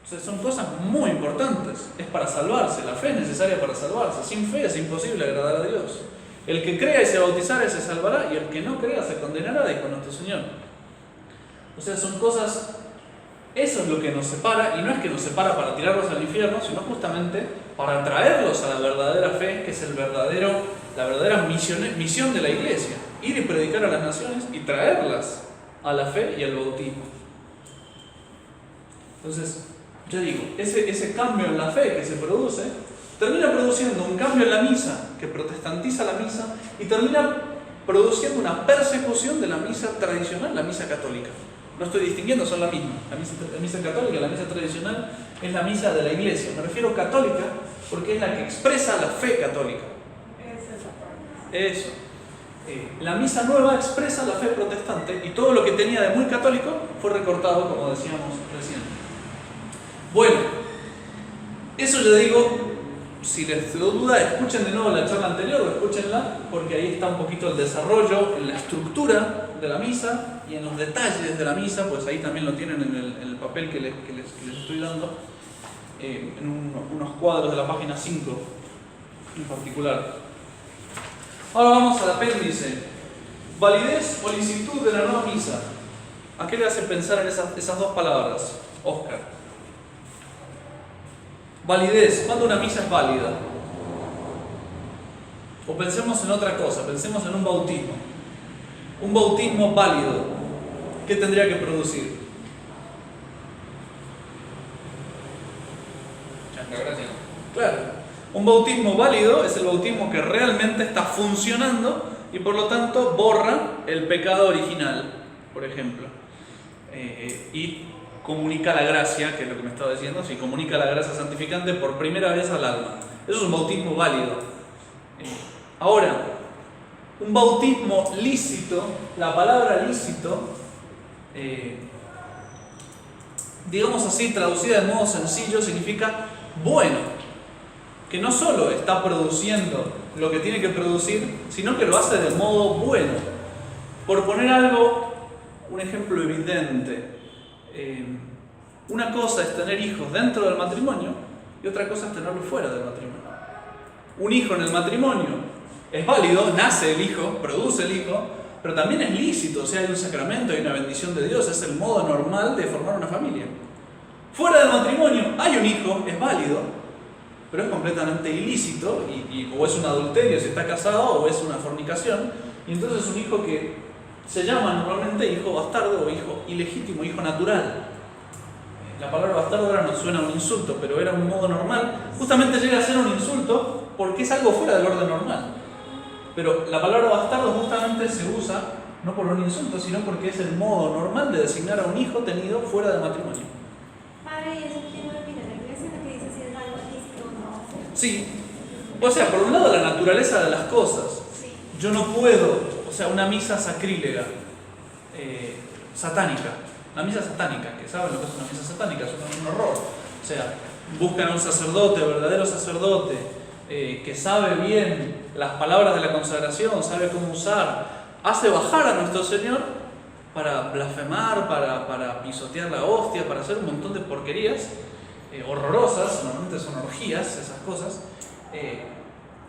O sea, son cosas muy importantes. Es para salvarse, la fe es necesaria para salvarse. Sin fe es imposible agradar a Dios. El que crea y se bautizare se salvará, y el que no crea se condenará, dijo nuestro Señor. O sea, son cosas, eso es lo que nos separa, y no es que nos separa para tirarlos al infierno, sino justamente para traerlos a la verdadera fe, que es la verdadera misión de la iglesia. Ir y predicar a las naciones y traerlas a la fe y al bautismo. Entonces, yo digo, ese cambio en la fe que se produce, termina produciendo un cambio en la misa, que protestantiza la misa, y termina produciendo una persecución de la misa tradicional, la misa católica. No estoy distinguiendo, son la misma. La misa católica, la misa tradicional, es la misa de la iglesia. Me refiero católica porque es la que expresa la fe católica. Eso. La misa nueva expresa la fe protestante, y todo lo que tenía de muy católico fue recortado, como decíamos recién. Bueno, eso ya digo, si les duda, escuchen de nuevo la charla anterior o escúchenla, porque ahí está un poquito el desarrollo en la estructura de la misa y en los detalles de la misa, pues ahí también lo tienen en el papel que les estoy dando, en unos cuadros de la página 5 en particular. Ahora vamos al apéndice. Validez o licitud de la nueva misa. ¿A qué le hace pensar en esas dos palabras, Oscar? Validez. ¿Cuándo una misa es válida? O pensemos en otra cosa, pensemos en un bautismo. Un bautismo válido, ¿qué tendría que producir? Claro. Un bautismo válido es el bautismo que realmente está funcionando y por lo tanto borra el pecado original, por ejemplo. Y comunica la gracia, que es lo que me estaba diciendo, si comunica la gracia santificante por primera vez al alma. Eso es un bautismo válido. Ahora, un bautismo lícito, la palabra lícito, digamos así, traducida de modo sencillo, significa bueno, que no solo está produciendo lo que tiene que producir, sino que lo hace de modo bueno. Por poner algo, un ejemplo evidente, una cosa es tener hijos dentro del matrimonio y otra cosa es tenerlos fuera del matrimonio. Un hijo en el matrimonio es válido, nace el hijo, produce el hijo, pero también es lícito, o sea, hay un sacramento, hay una bendición de Dios, es el modo normal de formar una familia. Fuera del matrimonio hay un hijo, es válido, pero es completamente ilícito, o es un adulterio si está casado, o es una fornicación, y entonces es un hijo que se llama normalmente hijo bastardo o hijo ilegítimo, hijo natural. La palabra bastardo ahora nos suena a un insulto, pero era un modo normal. Justamente llega a ser un insulto porque es algo fuera del orden normal. Pero la palabra bastardo justamente se usa no por un insulto, sino porque es el modo normal de designar a un hijo tenido fuera del matrimonio. Padre, ¿y eso quién lo opina? ¿La iglesia que dice si es algo lícito o no? Sí. O sea, por un lado la naturaleza de las cosas. Sí. Yo no puedo, o sea, una misa sacrílega, satánica. La misa satánica, que saben lo que es una misa satánica, es un horror. O sea, buscan a un sacerdote, verdadero sacerdote, que sabe bien las palabras de la consagración, sabe cómo usar, hace bajar a nuestro Señor para blasfemar, para pisotear la hostia, para hacer un montón de porquerías horrorosas, normalmente son orgías, esas cosas.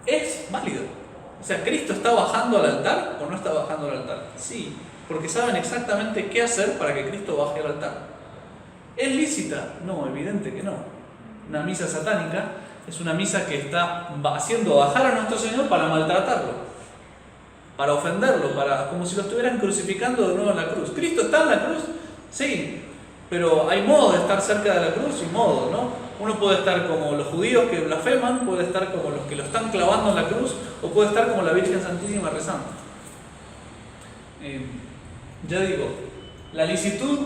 Es válido. O sea, ¿Cristo está bajando al altar o no está bajando al altar? Sí, porque saben exactamente qué hacer para que Cristo baje al altar. ¿Es lícita? No, evidente que no. Una misa satánica es una misa que está haciendo bajar a nuestro Señor para maltratarlo, para ofenderlo, como si lo estuvieran crucificando de nuevo en la cruz. ¿Cristo está en la cruz? Sí, pero hay modos de estar cerca de la cruz y modos, ¿no? Uno puede estar como los judíos que blasfeman, puede estar como los que lo están clavando en la cruz, o puede estar como la Virgen Santísima rezando. Ya digo, la licitud,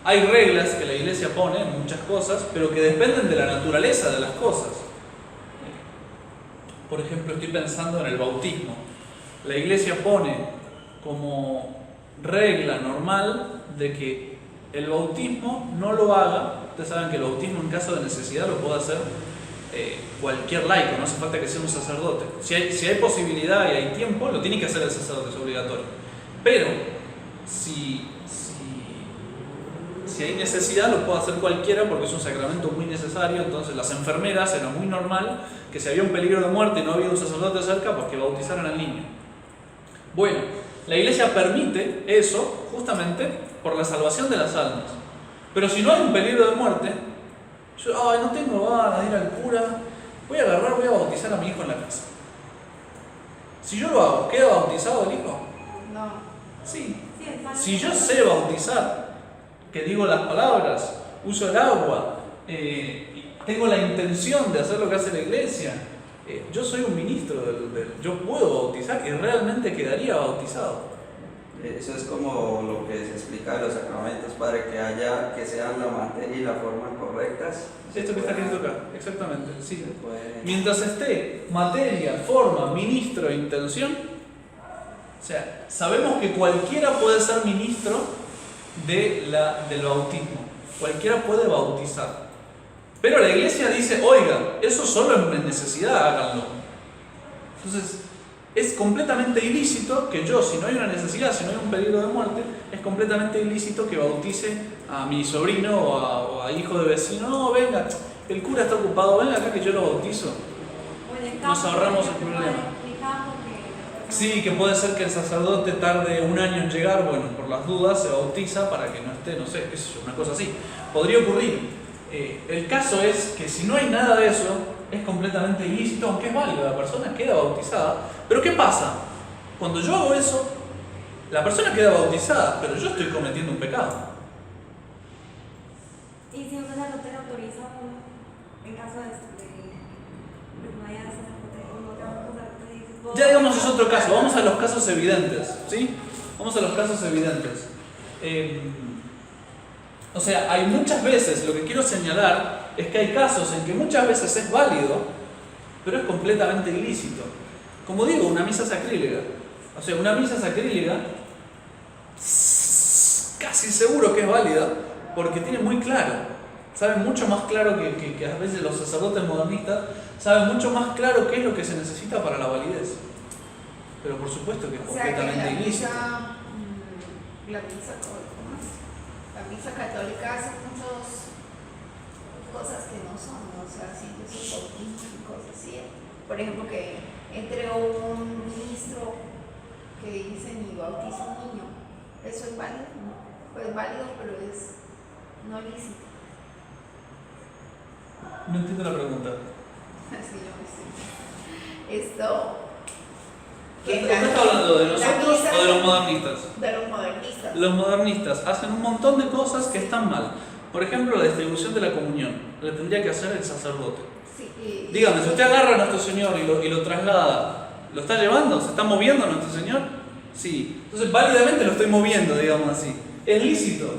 hay reglas que la Iglesia pone en muchas cosas, pero que dependen de la naturaleza de las cosas. Por ejemplo, estoy pensando en el bautismo. La Iglesia pone como regla normal de que el bautismo no lo haga. Ustedes saben que el bautismo en caso de necesidad lo puede hacer cualquier laico, no hace falta que sea un sacerdote. Si hay posibilidad y hay tiempo, lo tiene que hacer el sacerdote, es obligatorio. Pero si Si hay necesidad lo puede hacer cualquiera porque es un sacramento muy necesario. Entonces las enfermeras, era muy normal que si había un peligro de muerte y no había un sacerdote cerca, pues que bautizaran al niño. Bueno, la iglesia permite eso justamente por la salvación de las almas. Pero si no hay un peligro de muerte, yo no tengo ganas de ir al cura, voy a bautizar a mi hijo en la casa. Si yo lo hago, ¿queda bautizado el hijo? No. Sí. Sí, es fácil. Si yo sé bautizar, que digo las palabras, uso el agua, tengo la intención de hacer lo que hace la iglesia, yo soy un ministro yo puedo bautizar y realmente quedaría bautizado. Eso es como lo que se explica de los sacramentos, Padre, que sean la materia y la forma correctas. Esto que está escrito acá, exactamente, sí. Se puede- Mientras esté materia, forma, ministro e intención, o sea, sabemos que cualquiera puede ser ministro del bautismo, cualquiera puede bautizar. Pero la iglesia dice, oiga, eso solo en necesidad háganlo. Entonces, es completamente ilícito que yo, si no hay una necesidad, si no hay un peligro de muerte, es completamente ilícito que bautice a mi sobrino o a hijo de vecino. No, venga, el cura está ocupado, venga acá que yo lo bautizo. O en el campo, Nos ahorramos el por ejemplo, problema. en el campo que- Sí, que puede ser que el sacerdote tarde un año en llegar, bueno, por las dudas se bautiza para que no esté, no sé, qué sé yo, una cosa así. Podría ocurrir. El caso es que si no hay nada de eso, es completamente ilícito, aunque es válido, la persona queda bautizada. Pero ¿qué pasa? Cuando yo hago eso, la persona queda bautizada, pero yo estoy cometiendo un pecado. Y si un sacerdote le autoriza a uno, en caso de no haya sacerdote, o no tenga un sacerdote, dice, "Puedo Ya digamos es bautizar". otro caso, vamos a los casos evidentes, ¿sí? Vamos a los casos evidentes. O sea, hay muchas veces, lo que quiero señalar es que hay casos en que muchas veces es válido, pero es completamente ilícito. Como digo, una misa sacrílega. O sea, una misa sacrílega casi seguro que es válida porque tiene muy claro, sabe mucho más claro que a veces los sacerdotes modernistas saben mucho más claro qué es lo que se necesita para la validez. Pero por supuesto que es O sea que completamente ilícito. La misa católica hace muchas cosas que no son, ¿no? O sea, sí, esos bautismos y cosas así. Por ejemplo, que entre un ministro que dicen y bautiza a un niño, ¿eso es válido? ¿No? Pues válido, pero es no lícito. No entiendo la pregunta. Así yo me estoy. Esto. ¿Usted está hablando de nosotros o de los modernistas? De los modernistas. Los modernistas hacen un montón de cosas que están mal. Por ejemplo, la distribución de la comunión. La tendría que hacer el sacerdote. Sí, Dígame, si usted agarra a nuestro Señor y lo traslada, ¿lo está llevando? ¿Se está moviendo nuestro Señor? Sí. Entonces, válidamente lo estoy moviendo, digamos así. ¿Es lícito?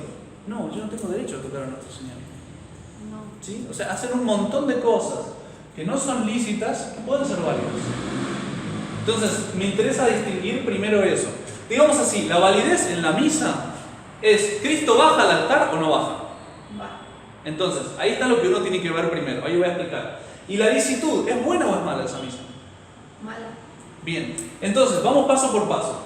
No, yo no tengo derecho a tocar a nuestro Señor. No. ¿Sí? O sea, hacen un montón de cosas que no son lícitas que pueden ser válidas. Entonces, me interesa distinguir primero eso. Digamos así, la validez en la misa es, ¿Cristo baja al altar o no baja? Va. Entonces, ahí está lo que uno tiene que ver primero, ahí voy a explicar. ¿Y la licitud, es buena o es mala esa misa? Mala. Bien, entonces, vamos paso por paso.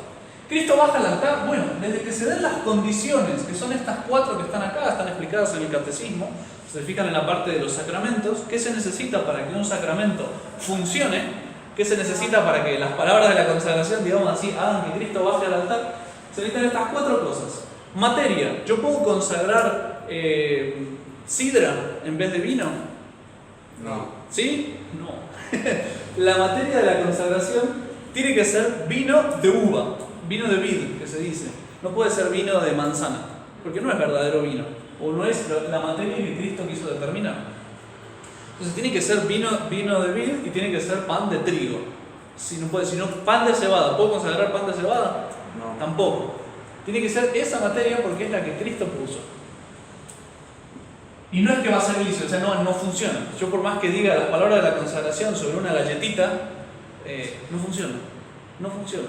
¿Cristo baja al altar? Bueno, desde que se den las condiciones, que son estas 4 que están acá, están explicadas en el catecismo, se fijan en la parte de los sacramentos, ¿qué se necesita para que un sacramento funcione? ¿Qué se necesita para que las palabras de la consagración, digamos así, hagan que Cristo baje al altar? Se necesitan estas 4 cosas. Materia, ¿yo puedo consagrar sidra en vez de vino? No. ¿Sí? No. La materia de la consagración tiene que ser vino de uva, vino de vid, que se dice. No puede ser vino de manzana, porque no es verdadero vino, o no es la materia que Cristo quiso determinar. Entonces tiene que ser vino de vid y tiene que ser pan de trigo. Si no, pan de cebada, ¿puedo consagrar pan de cebada? No. Tampoco. Tiene que ser esa materia porque es la que Cristo puso. Y no es que va a ser lícito, o sea, no funciona. Yo por más que diga las palabras de la consagración sobre una galletita, no funciona. No funciona.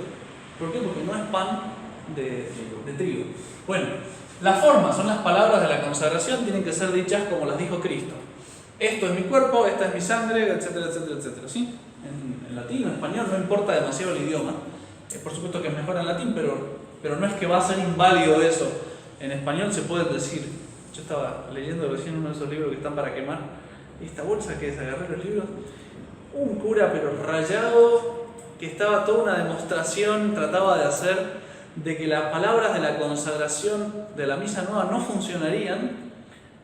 ¿Por qué? Porque no es pan de trigo. Bueno, las formas son las palabras de la consagración, tienen que ser dichas como las dijo Cristo. Esto es mi cuerpo, esta es mi sangre, etcétera, etcétera, etcétera. ¿Sí? En latín o en español no importa demasiado el idioma. Por supuesto que es mejor en latín, pero no es que va a ser inválido eso. En español se pueden decir Yo estaba leyendo recién uno de esos libros que están para quemar. Y esta bolsa que es, agarré los libros. Un cura pero rayado, que estaba toda una demostración, trataba de hacer de que las palabras de la consagración de la misa nueva no funcionarían,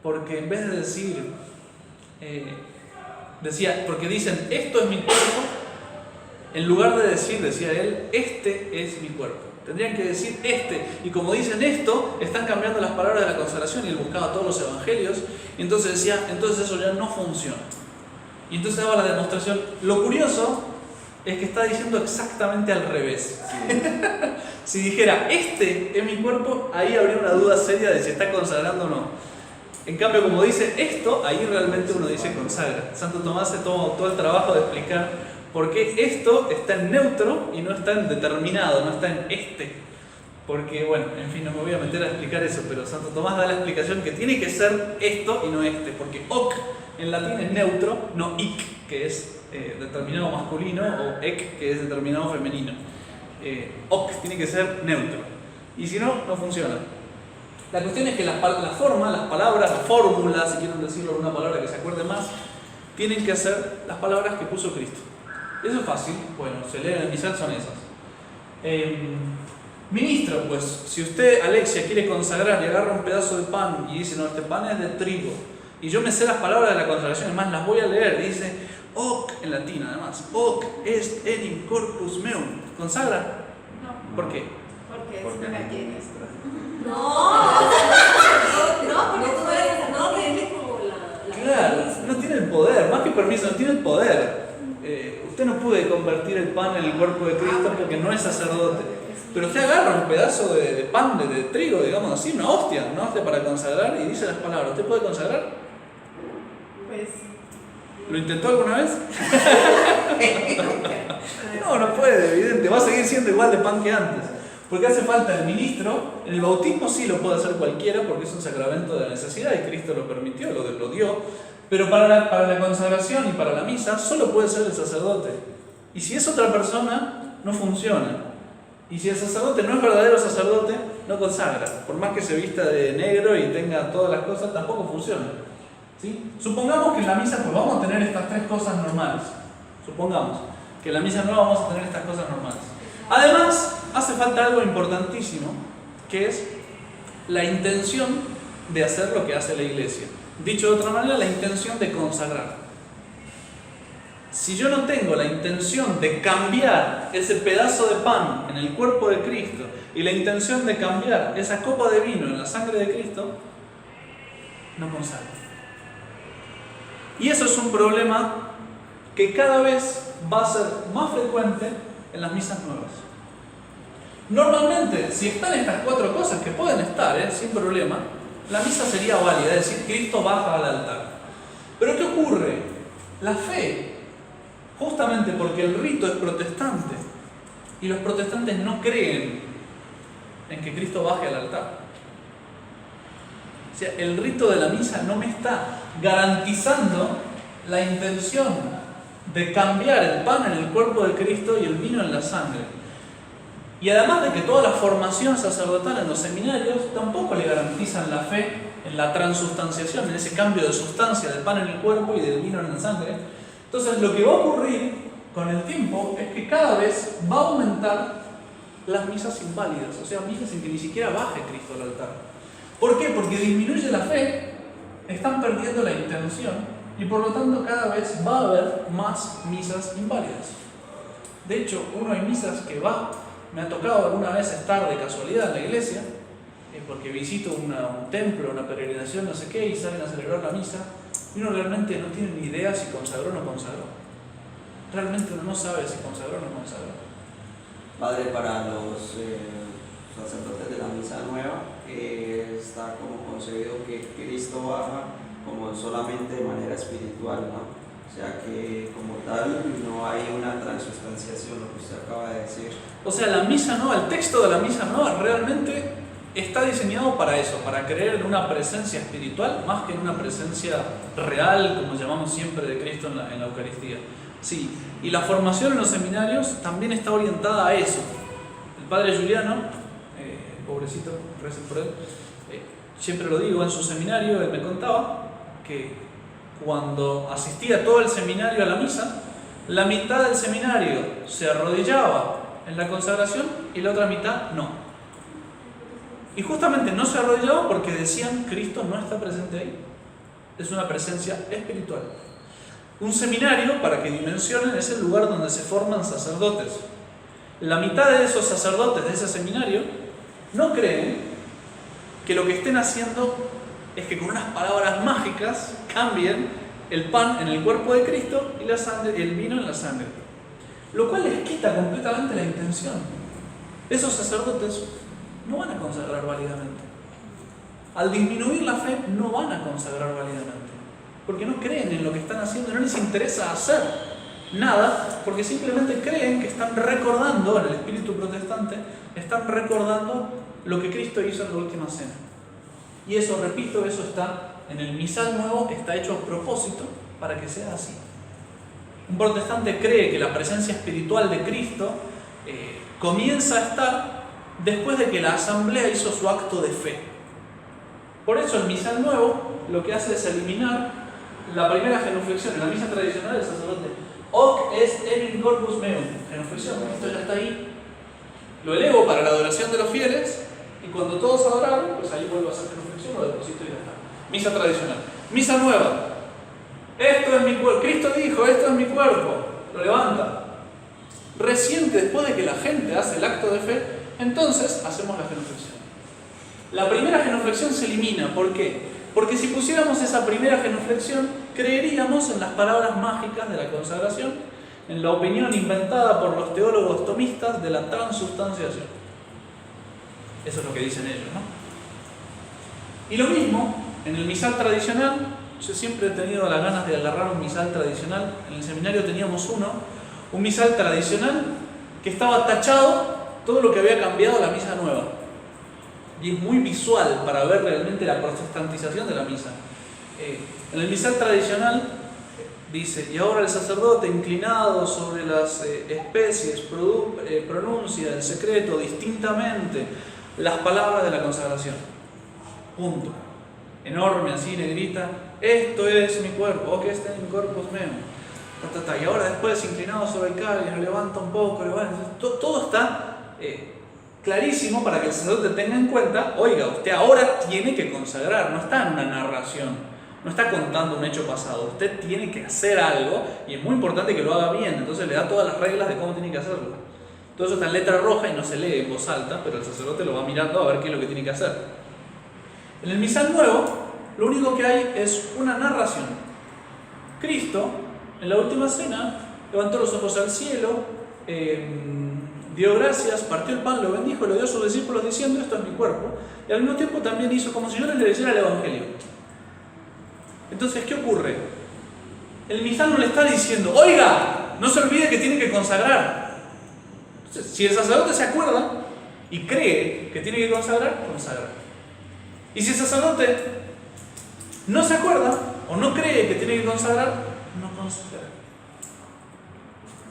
porque en vez de decir, decía, porque dicen, esto es mi cuerpo, en lugar de decir, decía él, este es mi cuerpo. Tendrían que decir este, y como dicen esto, están cambiando las palabras de la consagración, y él buscaba todos los evangelios, y entonces decía, entonces eso ya no funciona. Y entonces daba la demostración. Lo curioso es que está diciendo exactamente al revés. Sí. Si dijera, este es mi cuerpo, ahí habría una duda seria de si está consagrando o no. En cambio, como dice esto, ahí realmente uno dice consagra. Santo Tomás se tomó todo el trabajo de explicar por qué esto está en neutro y no está en determinado, no está en este. Porque, bueno, en fin, no me voy a meter a explicar eso, pero Santo Tomás da la explicación que tiene que ser esto y no este, porque hoc en latín es neutro, no ic, que es determinado masculino, o ec, que es determinado femenino. Hoc tiene que ser neutro, y si no, no funciona. La cuestión es que la forma, las palabras, la fórmula, si quieren decirlo en una palabra que se acuerde más, tienen que ser las palabras que puso Cristo. Eso es fácil, bueno, se lee en el misal, son esas. Ministro, pues, si usted, Alexia, quiere consagrar y agarra un pedazo de pan y dice, no, este pan es de trigo, y yo me sé las palabras de la consagración, además las voy a leer, dice, hoc, en latín además, hoc est enim corpus meum, ¿consagra? No, ¿Por qué? porque Porque es una llena. No, porque tú eres, no tiene como la Claro, no tiene el poder, más que permiso, no tiene el poder. Usted no puede convertir el pan en el cuerpo de Cristo porque no es sacerdote. Pero usted agarra un pedazo de pan, de trigo, digamos así, una hostia para consagrar y dice las palabras. ¿Usted puede consagrar? Pues, ¿Lo intentó alguna vez? No, no puede, evidente. Va a seguir siendo igual de pan que antes. Porque hace falta el ministro. En el bautismo sí lo puede hacer cualquiera porque es un sacramento de la necesidad y Cristo lo permitió, lo dio. Pero para la consagración y para la misa solo puede ser el sacerdote. Y si es otra persona, no funciona. Y si el sacerdote no es verdadero sacerdote, no consagra. Por más que se vista de negro y tenga todas las cosas, tampoco funciona. ¿Sí? Supongamos que en la misa pues vamos a tener estas tres cosas normales. Supongamos que en la misa nueva vamos a tener estas cosas normales. Además, hace falta algo importantísimo, que es la intención de hacer lo que hace la Iglesia. Dicho de otra manera, la intención de consagrar. Si yo no tengo la intención de cambiar ese pedazo de pan en el cuerpo de Cristo y la intención de cambiar esa copa de vino en la sangre de Cristo, no consagro. Y eso es un problema que cada vez va a ser más frecuente en las misas nuevas. Normalmente, si están estas cuatro cosas, que pueden estar, sin problema, la misa sería válida, es decir, Cristo baja al altar. Pero ¿qué ocurre? La fe, justamente porque el rito es protestante y los protestantes no creen en que Cristo baje al altar. O sea, el rito de la misa no me está garantizando la intención de cambiar el pan en el cuerpo de Cristo y el vino en la sangre. Y además de que toda la formación sacerdotal en los seminarios tampoco le garantizan la fe en la transustanciación, en ese cambio de sustancia del pan en el cuerpo y del vino en la sangre. Entonces lo que va a ocurrir con el tiempo es que cada vez va a aumentar las misas inválidas, o sea, misas en que ni siquiera baje Cristo al altar. ¿Por qué? Porque disminuye la fe, están perdiendo la intención y por lo tanto cada vez va a haber más misas inválidas. De hecho, uno hay misas que me ha tocado alguna vez estar de casualidad en la iglesia, porque visito un templo, una peregrinación, no sé qué, y salen a celebrar la misa, y uno realmente no tiene ni idea si consagró o no consagró. Realmente uno no sabe si consagró o no consagró. Padre, para los sacerdotes de la misa nueva, está como concebido que Cristo baja como solamente de manera espiritual, ¿no? O sea que como tal no hay una transustanciación, lo que usted acaba de decir. O sea, la misa nueva, el texto de la misa nueva realmente está diseñado para eso, para creer en una presencia espiritual más que en una presencia real, como llamamos siempre, de Cristo en la Eucaristía. Sí, y la formación en los seminarios también está orientada a eso. El padre Juliano, pobrecito, recen por él, siempre lo digo, en su seminario él me contaba que cuando asistía todo el seminario a la misa, la mitad del seminario se arrodillaba en la consagración y la otra mitad no. Y justamente no se arrodillaban porque decían: Cristo no está presente ahí. Es una presencia espiritual. Un seminario, para que dimensionen, es el lugar donde se forman sacerdotes. La mitad de esos sacerdotes de ese seminario no creen que lo que estén haciendo es que con unas palabras mágicas cambien el pan en el cuerpo de Cristo y la sangre, el vino en la sangre. Lo cual les quita completamente la intención. Esos sacerdotes no van a consagrar válidamente. Al disminuir la fe, no van a consagrar válidamente. Porque no creen en lo que están haciendo, no les interesa hacer nada, porque simplemente creen que están recordando, en el espíritu protestante, están recordando lo que Cristo hizo en la última cena. Y eso, repito, eso está en el misal nuevo, está hecho a propósito para que sea así. Un protestante cree que la presencia espiritual de Cristo comienza a estar después de que la asamblea hizo su acto de fe. Por eso el misal nuevo lo que hace es eliminar la primera genuflexión. En la misa tradicional el sacerdote: Hoc est enim corpus meum. Genuflexión, esto ya está ahí. Lo elevo para la adoración de los fieles y cuando todos adoraron, pues ahí vuelvo a hacer genuflexión, lo deposito y ya está. Misa tradicional. Misa nueva: esto es mi cuerpo. Cristo dijo: esto es mi cuerpo. Lo levanta. Recién después de que la gente hace el acto de fe, entonces hacemos la genuflexión. La primera genuflexión se elimina. ¿Por qué? Porque si pusiéramos esa primera genuflexión, creeríamos en las palabras mágicas de la consagración, en la opinión inventada por los teólogos tomistas de la transustanciación. Eso es lo que dicen ellos, ¿no? Y lo mismo en el misal tradicional. Yo siempre he tenido las ganas de agarrar un misal tradicional. En el seminario teníamos un misal tradicional que estaba tachado todo lo que había cambiado a la misa nueva. Y es muy visual para ver realmente la protestantización de la misa. En el misal tradicional dice: y ahora el sacerdote, inclinado sobre las especies, pronuncia en secreto distintamente las palabras de la consagración. Punto. Enorme, así, negrita: esto es mi cuerpo, o que este es mi corpus meum. Y ahora después, inclinado sobre el cáliz, lo levanta un poco, todo está clarísimo para que el sacerdote tenga en cuenta: oiga, usted ahora tiene que consagrar, no está en una narración, no está contando un hecho pasado, usted tiene que hacer algo y es muy importante que lo haga bien. Entonces le da todas las reglas de cómo tiene que hacerlo. Todo eso está en letra roja y no se lee en voz alta, pero el sacerdote lo va mirando a ver qué es lo que tiene que hacer. En el misal nuevo, lo único que hay es una narración. Cristo, en la última cena, levantó los ojos al cielo, dio gracias, partió el pan, lo bendijo, lo dio a sus discípulos diciendo: esto es mi cuerpo. Y al mismo tiempo también hizo como si yo les leyera el Evangelio. Entonces, ¿qué ocurre? El misal no le está diciendo: oiga, no se olvide que tiene que consagrar. Entonces, si el sacerdote se acuerda y cree que tiene que consagrar, consagra. Y si el sacerdote no se acuerda o no cree que tiene que consagrar, no consagra.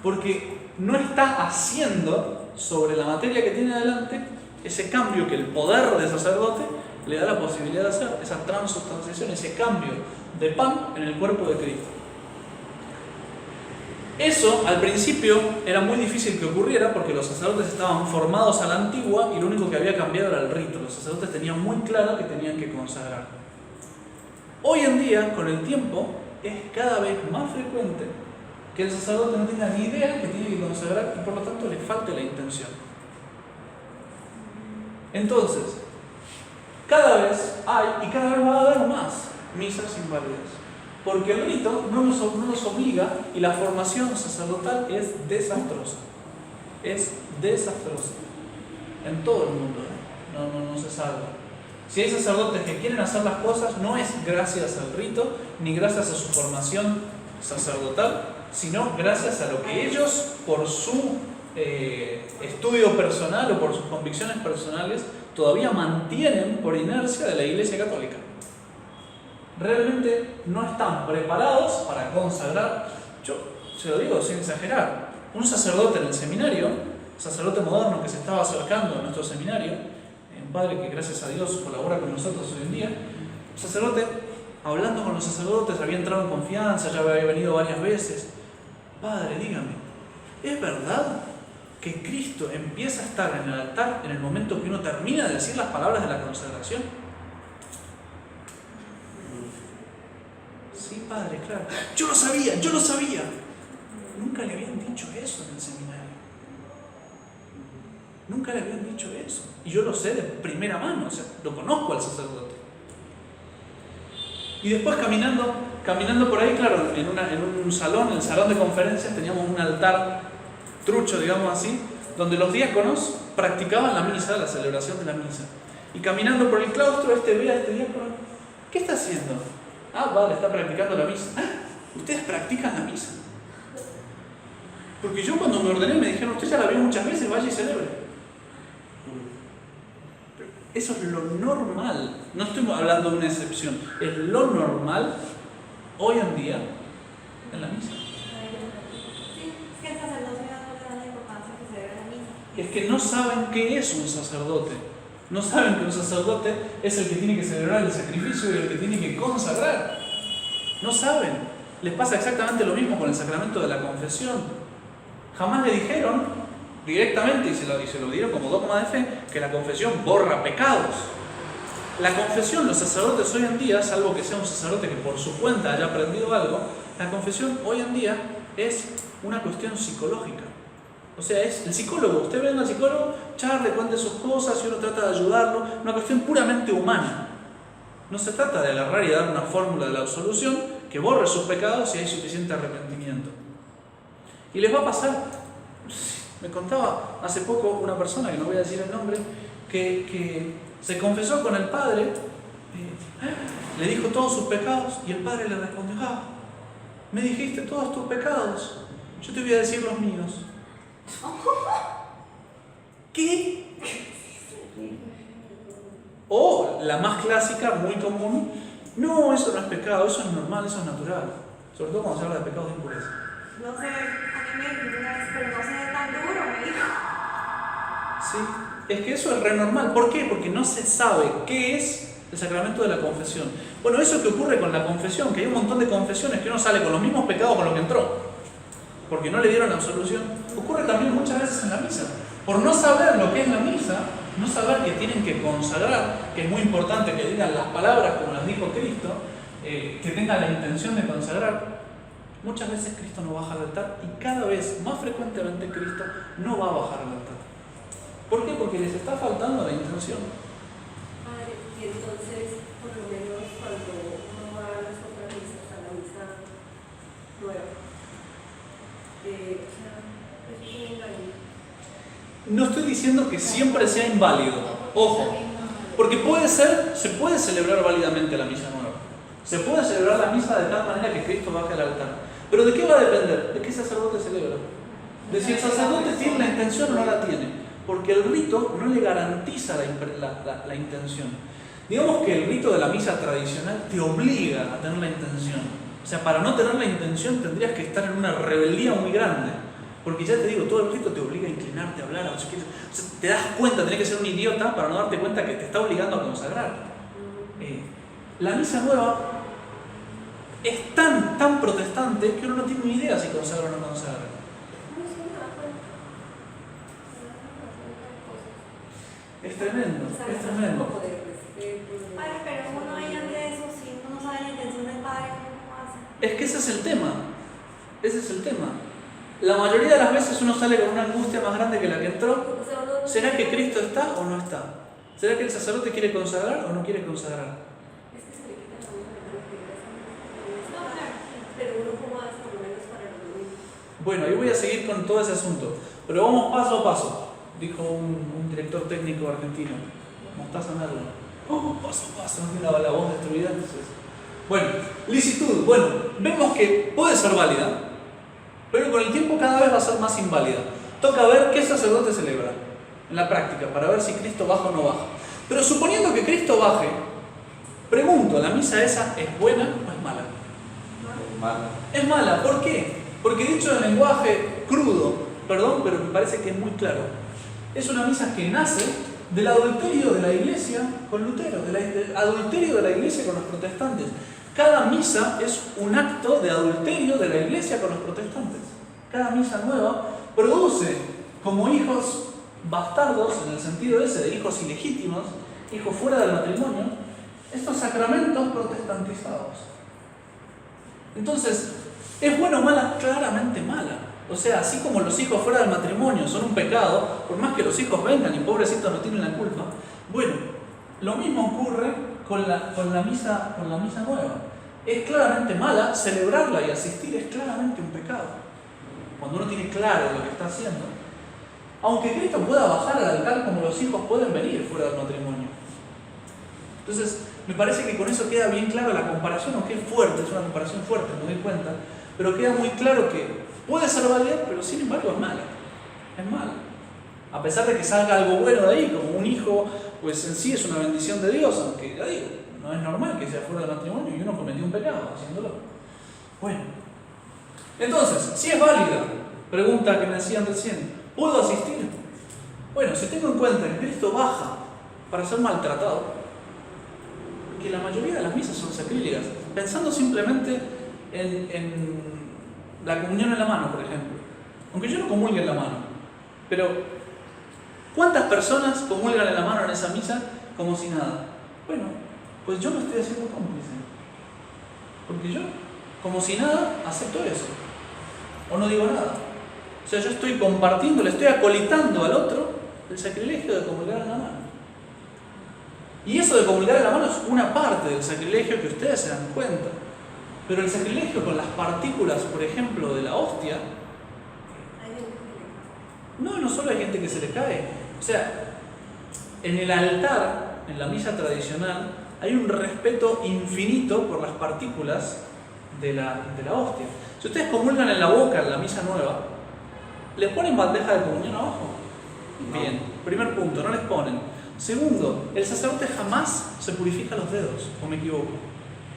Porque no está haciendo sobre la materia que tiene adelante ese cambio que el poder del sacerdote le da la posibilidad de hacer, esa transustanciación, ese cambio de pan en el cuerpo de Cristo. Eso al principio era muy difícil que ocurriera porque los sacerdotes estaban formados a la antigua y lo único que había cambiado era el rito. Los sacerdotes tenían muy claro que tenían que consagrar. Hoy en día, con el tiempo, es cada vez más frecuente que el sacerdote no tenga ni idea que tiene que consagrar y por lo tanto le falte la intención. Entonces, cada vez hay y cada vez va a haber más misas inválidas. Porque el rito no nos obliga y la formación sacerdotal es desastrosa. Es desastrosa. En todo el mundo, no se salva. Si hay sacerdotes que quieren hacer las cosas, no es gracias al rito ni gracias a su formación sacerdotal, sino gracias a lo que ellos, por su estudio personal o por sus convicciones personales, todavía mantienen por inercia de la Iglesia Católica. Realmente no están preparados para consagrar. Yo se lo digo sin exagerar. Un sacerdote en el seminario, sacerdote moderno que se estaba acercando a nuestro seminario, un padre que gracias a Dios colabora con nosotros hoy en día, un sacerdote, hablando con los sacerdotes, había entrado en confianza, ya había venido varias veces. Padre, dígame, ¿es verdad que Cristo empieza a estar en el altar en el momento que uno termina de decir las palabras de la consagración? Sí, padre, claro. Yo lo sabía. Nunca le habían dicho eso en el seminario. Nunca le habían dicho eso. Y yo lo sé de primera mano, o sea, lo conozco al sacerdote. Y después caminando por ahí, claro, en un salón, en el salón de conferencias, teníamos un altar trucho, digamos así, donde los diáconos practicaban la misa, la celebración de la misa. Y caminando por el claustro, ve a este diácono, ¿qué está haciendo? Ah, vale, está practicando la misa. Ah, ustedes practican la misa. Porque yo cuando me ordené me dijeron, usted ya la vio muchas veces, vaya y celebre. Eso es lo normal, no estoy hablando de una excepción, es lo normal hoy en día en la misa. Sí, es que el sacerdocio no le da la importancia que se debe a la misa. Es que no saben qué es un sacerdote, no saben que un sacerdote es el que tiene que celebrar el sacrificio y el que tiene que consagrar. No saben, les pasa exactamente lo mismo con el sacramento de la confesión. Jamás le dijeron directamente, y se lo dieron como dogma de fe, que la confesión borra pecados. La confesión, los sacerdotes hoy en día, salvo que sea un sacerdote que por su cuenta haya aprendido algo, la confesión hoy en día es una cuestión psicológica. O sea, es el psicólogo. Usted ve al psicólogo, charle, cuente sus cosas y uno trata de ayudarlo. Una cuestión puramente humana. No se trata de agarrar y dar una fórmula de la absolución que borre sus pecados si hay suficiente arrepentimiento. Y les va a pasar. Me contaba hace poco una persona, que no voy a decir el nombre, que se confesó con el padre, le dijo todos sus pecados y el padre le respondió, me dijiste todos tus pecados, yo te voy a decir los míos. ¿Qué? O la más clásica, muy común, no, eso no es pecado, eso es normal, eso es natural, sobre todo cuando se habla de pecados de impureza. No sé, a mí me dijo una vez, pero no sé tan duro, me dijo. Sí, es que eso es re normal. ¿Por qué? Porque no se sabe qué es el sacramento de la confesión. Bueno, eso que ocurre con la confesión, que hay un montón de confesiones que uno sale con los mismos pecados con los que entró, porque no le dieron absolución, ocurre también muchas veces en la misa. Por no saber lo que es la misa, no saber que tienen que consagrar, que es muy importante que digan las palabras como las dijo Cristo, que tengan la intención de consagrar. Muchas veces Cristo no baja al altar y cada vez más frecuentemente Cristo no va a bajar al altar. ¿Por qué? Porque les está faltando la intención. Padre, y entonces, por lo menos cuando uno va a las otras misas, a la misa nueva, es un engaño. No estoy diciendo que siempre sea inválido, ojo, porque se puede celebrar válidamente la misa nueva. Se puede celebrar la misa de tal manera que Cristo baje al altar. Pero ¿de qué va a depender? ¿De qué sacerdote celebra? De si el sacerdote tiene la intención o no la tiene. Porque el rito no le garantiza la intención. Digamos que el rito de la misa tradicional te obliga a tener la intención. O sea, para no tener la intención tendrías que estar en una rebeldía muy grande. Porque ya te digo, todo el rito te obliga a inclinarte, a hablar. O sea, te das cuenta, tenés que ser un idiota para no darte cuenta que te está obligando a consagrar. La misa nueva es tan protestante que uno no tiene ni idea si consagra o no consagra. Es tremendo, es tremendo. Padre, pero uno ahí ante eso, si uno no sabe la intención del padre, ¿cómo hace? Es que ese es el tema. Ese es el tema. La mayoría de las veces uno sale con una angustia más grande que la que entró. ¿Será que Cristo está o no está? ¿Será que el sacerdote quiere consagrar o no quiere consagrar? Pero uno cómo hace por lo menos para los domingos. Bueno, ahí voy a seguir con todo ese asunto. Pero vamos paso a paso, dijo un director técnico argentino. Mostaza Merlo. Paso a paso, no tiene la voz destruida. Entonces. Bueno, licitud. Bueno, vemos que puede ser válida, pero con el tiempo cada vez va a ser más inválida. Toca ver qué sacerdote celebra en la práctica, para ver si Cristo baja o no baja. Pero suponiendo que Cristo baje, pregunto, ¿la misa esa es buena o es mala? Mala. Es mala, ¿por qué? Porque dicho en lenguaje crudo, perdón, pero me parece que es muy claro, es una misa que nace del adulterio de la iglesia con Lutero, del adulterio de la iglesia con los protestantes. Cada misa es un acto de adulterio de la iglesia con los protestantes. Cada misa nueva produce como hijos bastardos, en el sentido ese de hijos ilegítimos, hijos fuera del matrimonio, estos sacramentos protestantizados. Entonces, ¿es buena o mala? Claramente mala. O sea, así como los hijos fuera del matrimonio son un pecado, por más que los hijos vengan y pobrecitos no tienen la culpa, bueno, lo mismo ocurre con la misa nueva. Es claramente mala, celebrarla y asistir es claramente un pecado. Cuando uno tiene claro lo que está haciendo, aunque Cristo pueda bajar al altar como los hijos pueden venir fuera del matrimonio. Entonces, me parece que con eso queda bien claro la comparación, aunque es fuerte, es una comparación fuerte, me doy cuenta, pero queda muy claro que puede ser válida, pero sin embargo es mala. Es mala. A pesar de que salga algo bueno de ahí, como un hijo, pues en sí es una bendición de Dios, aunque ya digo, no es normal que sea fuera del matrimonio y uno cometió un pecado haciéndolo. Bueno, entonces, si es válida, pregunta que me hacían recién, ¿puedo asistir? Bueno, si tengo en cuenta que Cristo baja para ser maltratado, que la mayoría de las misas son sacrílegas, pensando simplemente en la comunión en la mano, por ejemplo. Aunque yo no comulgue en la mano, pero ¿cuántas personas comulgan en la mano en esa misa como si nada? Bueno, pues yo me estoy haciendo cómplice. Porque yo, como si nada, acepto eso. O no digo nada. O sea, yo estoy compartiendo, le estoy acolitando al otro el sacrilegio de comulgar en la mano. Y eso de comulgar en la mano es una parte del sacrilegio que ustedes se dan cuenta. Pero el sacrilegio con las partículas, por ejemplo, de la hostia, no solo hay gente que se le cae. O sea, en el altar, en la misa tradicional, hay un respeto infinito por las partículas de la hostia. Si ustedes comulgan en la boca en la misa nueva, ¿les ponen bandeja de comunión abajo? Bien, primer punto, no les ponen. Segundo, el sacerdote jamás se purifica los dedos, ¿o me equivoco?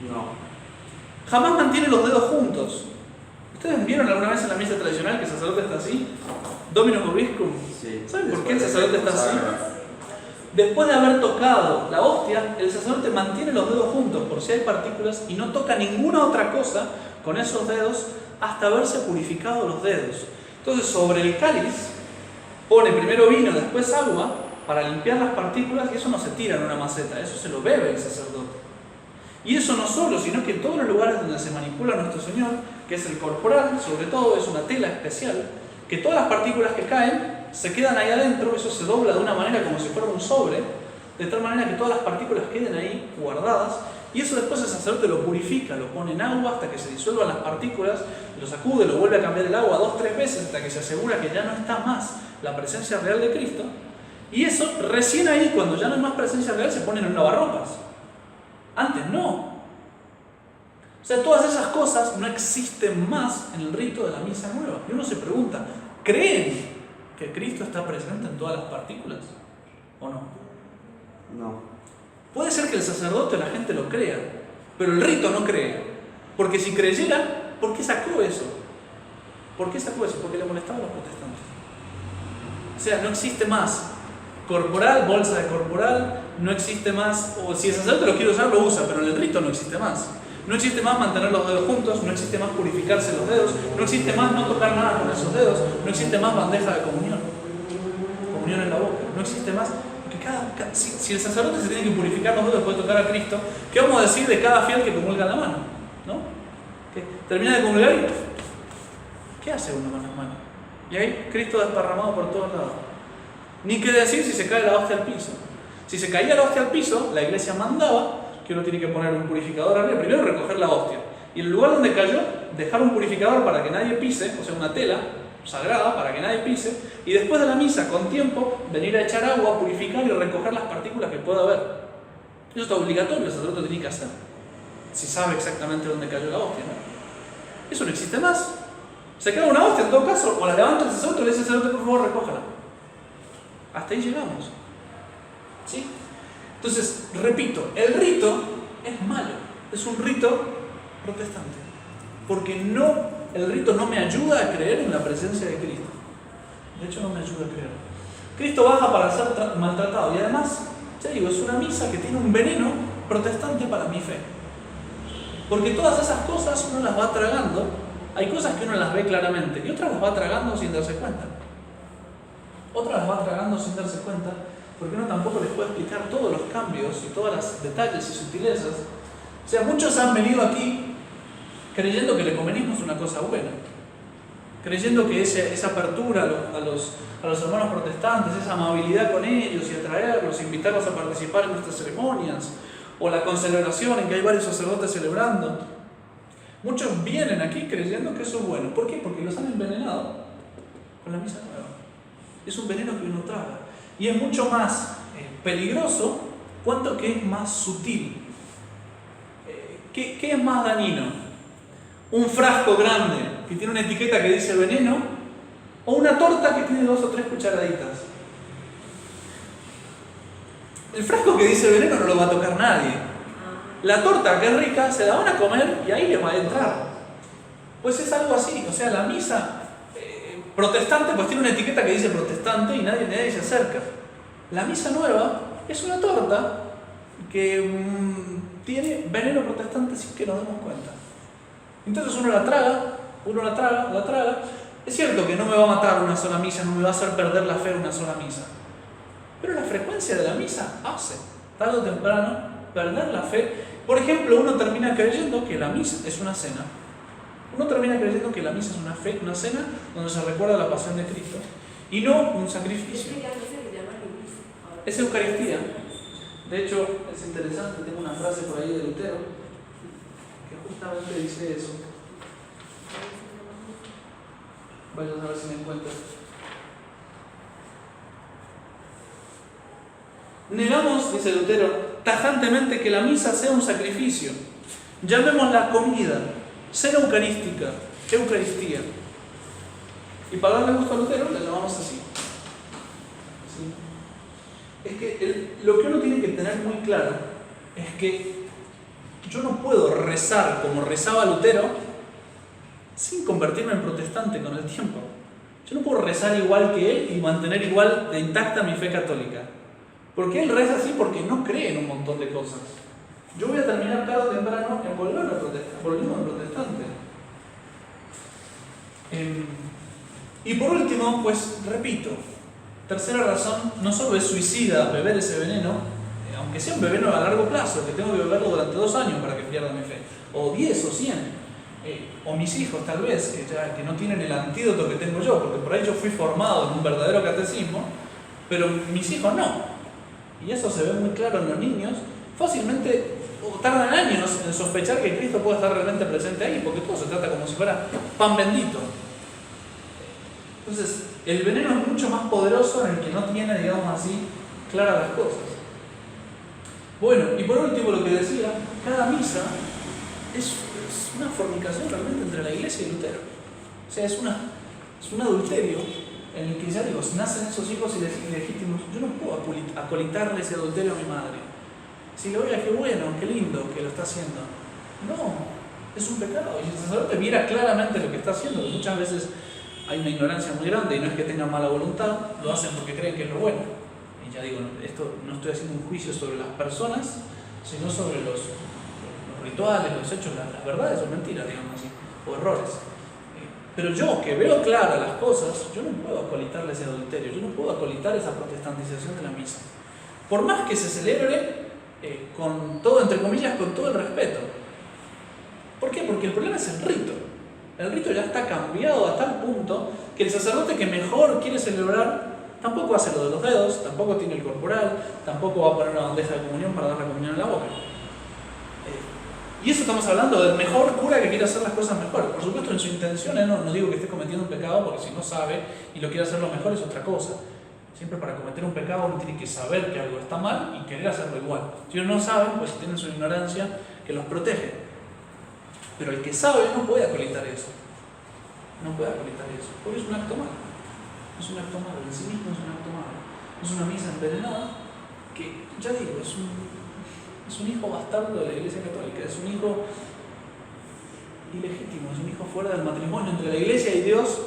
No. Jamás mantiene los dedos juntos. ¿Ustedes vieron alguna vez en la misa tradicional que el sacerdote está así? Dominus vobiscum. Sí. ¿Saben por qué el sacerdote está así? Después de haber tocado la hostia, el sacerdote mantiene los dedos juntos por si hay partículas y no toca ninguna otra cosa con esos dedos hasta haberse purificado los dedos. Entonces, sobre el cáliz pone primero vino, después agua para limpiar las partículas y eso no se tira en una maceta, eso se lo bebe el sacerdote. Y eso no solo, sino que en todos los lugares donde se manipula nuestro Señor, que es el corporal, sobre todo es una tela especial, que todas las partículas que caen se quedan ahí adentro, eso se dobla de una manera como si fuera un sobre, de tal manera que todas las partículas queden ahí guardadas, y eso después el sacerdote lo purifica, lo pone en agua hasta que se disuelvan las partículas, lo sacude, lo vuelve a cambiar el agua 2-3 veces hasta que se asegura que ya no está más la presencia real de Cristo, y eso recién ahí, cuando ya no hay más presencia real, se ponen en lavarropas. Antes no. O sea, todas esas cosas no existen más en el rito de la misa nueva. Y uno se pregunta, ¿creen que Cristo está presente en todas las partículas? ¿O no? No. Puede ser que el sacerdote o la gente lo crea, pero el rito no cree. Porque si creyera, ¿por qué sacó eso? ¿Por qué sacó eso? Porque le molestaba a los protestantes. O sea, no existe más corporal, bolsa de corporal, no existe más, o si el sacerdote lo quiere usar, lo usa, pero en el rito no existe más. No existe más mantener los dedos juntos, no existe más purificarse los dedos, no existe más no tocar nada con esos dedos, no existe más bandeja de comunión en la boca, no existe más. Porque si el sacerdote se tiene que purificar los dedos después de tocar a Cristo, ¿qué vamos a decir de cada fiel que comulga en la mano? ¿No? Que termina de comulgar y ¿qué hace uno con las manos? Y ahí Cristo desparramado por todos lados. Ni qué decir si se cae la hostia al piso. Si se caía la hostia al piso, la iglesia mandaba que uno tiene que poner un purificador arriba, primero recoger la hostia, y en el lugar donde cayó, dejar un purificador para que nadie pise, o sea, una tela sagrada para que nadie pise, y después de la misa, con tiempo, venir a echar agua, purificar y recoger las partículas que pueda haber. Eso está obligatorio, el sacerdote tiene que hacer, si sabe exactamente dónde cayó la hostia, ¿no? Eso no existe más. Se queda una hostia, en todo caso, o la levanta el sacerdote y le dice al sacerdote, por favor, recójala. Hasta ahí llegamos. ¿Sí? Entonces, repito, el rito es malo, es un rito protestante, porque el rito no me ayuda a creer en la presencia de Cristo. De hecho, no me ayuda a creer. Cristo baja para ser maltratado y además, ya digo, es una misa que tiene un veneno protestante para mi fe. Porque todas esas cosas uno las va tragando, hay cosas que uno las ve claramente y otras las va tragando sin darse cuenta. Otras las va tragando sin darse cuenta porque uno tampoco les puede explicar todos los cambios y todos los detalles y sutilezas. O sea, muchos han venido aquí creyendo que el ecumenismo es una cosa buena, creyendo que esa apertura a los hermanos protestantes, esa amabilidad con ellos y atraerlos, invitarlos a participar en nuestras ceremonias, o la concelebración en que hay varios sacerdotes celebrando. Muchos vienen aquí creyendo que eso es bueno. ¿Por qué? Porque los han envenenado con la misa nueva. Es un veneno que uno traga. Y es mucho más peligroso cuanto que es más sutil. ¿Qué es más dañino? ¿Un frasco grande que tiene una etiqueta que dice veneno? ¿O una torta que tiene 2 o 3 cucharaditas? El frasco que dice veneno no lo va a tocar nadie. La torta, que es rica, se la van a comer y ahí les va a entrar. Pues es algo así. O sea, la misa protestante pues tiene una etiqueta que dice protestante y nadie se acerca. La misa nueva es una torta que tiene veneno protestante sin que nos demos cuenta. Entonces uno la traga. Es cierto que no me va a matar una sola misa, no me va a hacer perder la fe una sola misa. Pero la frecuencia de la misa hace, tarde o temprano, perder la fe. Por ejemplo, uno termina creyendo que la misa es una cena. Uno termina creyendo que la misa es una cena donde se recuerda la pasión de Cristo y no un sacrificio. Es Eucaristía. De hecho, es interesante, tengo una frase por ahí de Lutero que justamente dice eso. Vayan a ver si me encuentro. Negamos, dice Lutero, tajantemente que la misa sea un sacrificio. Llamémosla comida, cena eucarística, Eucaristía. Y para darle gusto a Lutero, la llamamos así. ¿Sí? Es que lo que uno tiene que tener muy claro es que yo no puedo rezar como rezaba Lutero sin convertirme en protestante con el tiempo. Yo no puedo rezar igual que él y mantener igual de intacta mi fe católica. Porque él reza así porque no cree en un montón de cosas. Yo voy a terminar tarde o temprano en volverme protestante. Y por último, pues repito, tercera razón, no solo es suicida beber ese veneno, aunque sea un veneno a largo plazo, que tengo que beberlo durante 2 años para que pierda mi fe, o 10 o 100, o mis hijos tal vez, que no tienen el antídoto que tengo yo, porque por ahí yo fui formado en un verdadero catecismo, pero mis hijos no. Y eso se ve muy claro en los niños, fácilmente tardan años en sospechar que Cristo puede estar realmente presente ahí, porque todo se trata como si fuera pan bendito. Entonces, el veneno es mucho más poderoso en el que no tiene, digamos así, claras las cosas. Bueno, y por último lo que decía, cada misa es una fornicación realmente entre la Iglesia y Lutero. O sea, es un adulterio en el que, ya digo, si nacen esos hijos ilegítimos, yo no puedo acolitarle ese adulterio a mi madre. Si lo oiga, qué bueno, qué lindo que lo está haciendo. No, es un pecado. Y si el sacerdote viera claramente lo que está haciendo, que muchas veces hay una ignorancia muy grande y no es que tengan mala voluntad, lo hacen porque creen que es lo bueno. Y ya digo, esto no estoy haciendo un juicio sobre las personas, sino sobre los rituales, los hechos, las verdades o mentiras, digamos así, o errores. Pero yo, que veo claras las cosas, yo no puedo acolitarle ese adulterio, yo no puedo acolitar esa protestantización de la misa. Por más que se celebre con todo, entre comillas, con todo el respeto. ¿Por qué? Porque el problema es el rito. El rito ya está cambiado a tal punto que el sacerdote que mejor quiere celebrar tampoco hace lo de los dedos, tampoco tiene el corporal, tampoco va a poner una bandeja de comunión para dar la comunión en la boca. Y eso estamos hablando del mejor cura que quiere hacer las cosas mejor. Por supuesto, en su intención, no digo que esté cometiendo un pecado, porque si no sabe y lo quiere hacerlo mejor es otra cosa. Siempre para cometer un pecado uno tiene que saber que algo está mal y querer hacerlo igual. Si ellos no saben, pues tienen su ignorancia que los protege. Pero el que sabe no puede acolitar eso. No puede acolitar eso, porque es un acto malo. Es un acto malo, en sí mismo es un acto malo. Es una misa envenenada que, ya digo, es un hijo bastardo de la Iglesia Católica, es un hijo ilegítimo, es un hijo fuera del matrimonio entre la Iglesia y Dios,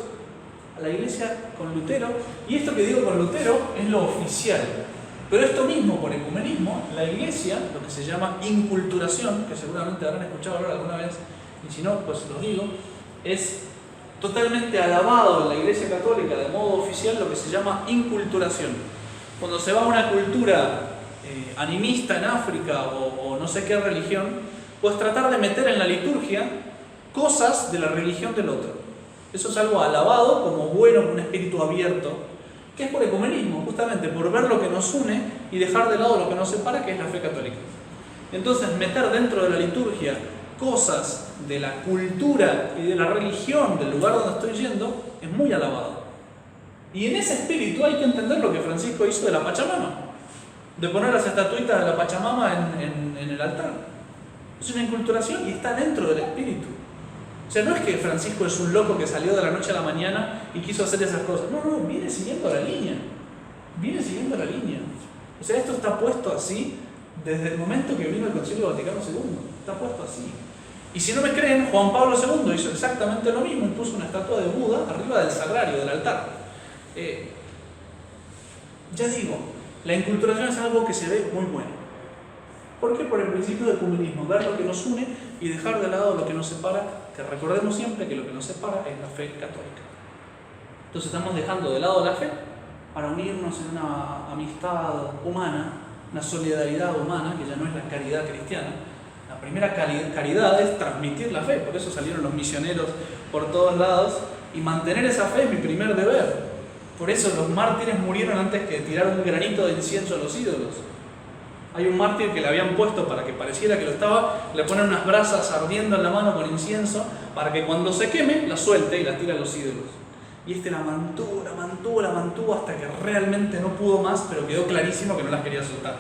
la iglesia con Lutero, y esto que digo con Lutero es lo oficial. Pero esto mismo, por ecumenismo, la iglesia, lo que se llama inculturación, que seguramente habrán escuchado hablar alguna vez, y si no, pues lo digo, es totalmente alabado en la iglesia católica de modo oficial lo que se llama inculturación. Cuando se va a una cultura animista en África o no sé qué religión, pues tratar de meter en la liturgia cosas de la religión del otro. Eso es algo alabado como bueno, un espíritu abierto, que es por ecumenismo, justamente por ver lo que nos une y dejar de lado lo que nos separa, que es la fe católica. Entonces, meter dentro de la liturgia cosas de la cultura y de la religión del lugar donde estoy yendo es muy alabado. Y en ese espíritu hay que entender lo que Francisco hizo de la Pachamama, de poner las estatuitas de la Pachamama en el altar. Es una inculturación y está dentro del espíritu. O sea, no es que Francisco es un loco que salió de la noche a la mañana y quiso hacer esas cosas. No, no, viene siguiendo la línea. Viene siguiendo la línea. O sea, esto está puesto así desde el momento que vino el Concilio Vaticano II. Está puesto así. Y si no me creen, Juan Pablo II hizo exactamente lo mismo y puso una estatua de Buda arriba del sagrario, del altar. Ya digo, la inculturación es algo que se ve muy bueno. ¿Por qué? Por el principio del ecumenismo, ver lo que nos une y dejar de lado lo que nos separa, que recordemos siempre que lo que nos separa es la fe católica. Entonces estamos dejando de lado la fe para unirnos en una amistad humana, una solidaridad humana, que ya no es la caridad cristiana. La primera caridad es transmitir la fe, por eso salieron los misioneros por todos lados, y mantener esa fe es mi primer deber. Por eso los mártires murieron antes que tirar un granito de incienso a los ídolos. Hay un mártir que le habían puesto para que pareciera que lo estaba, le ponen unas brasas ardiendo en la mano con incienso para que cuando se queme la suelte y la tire a los ídolos. Y la mantuvo hasta que realmente no pudo más, pero quedó clarísimo que no las quería soltar.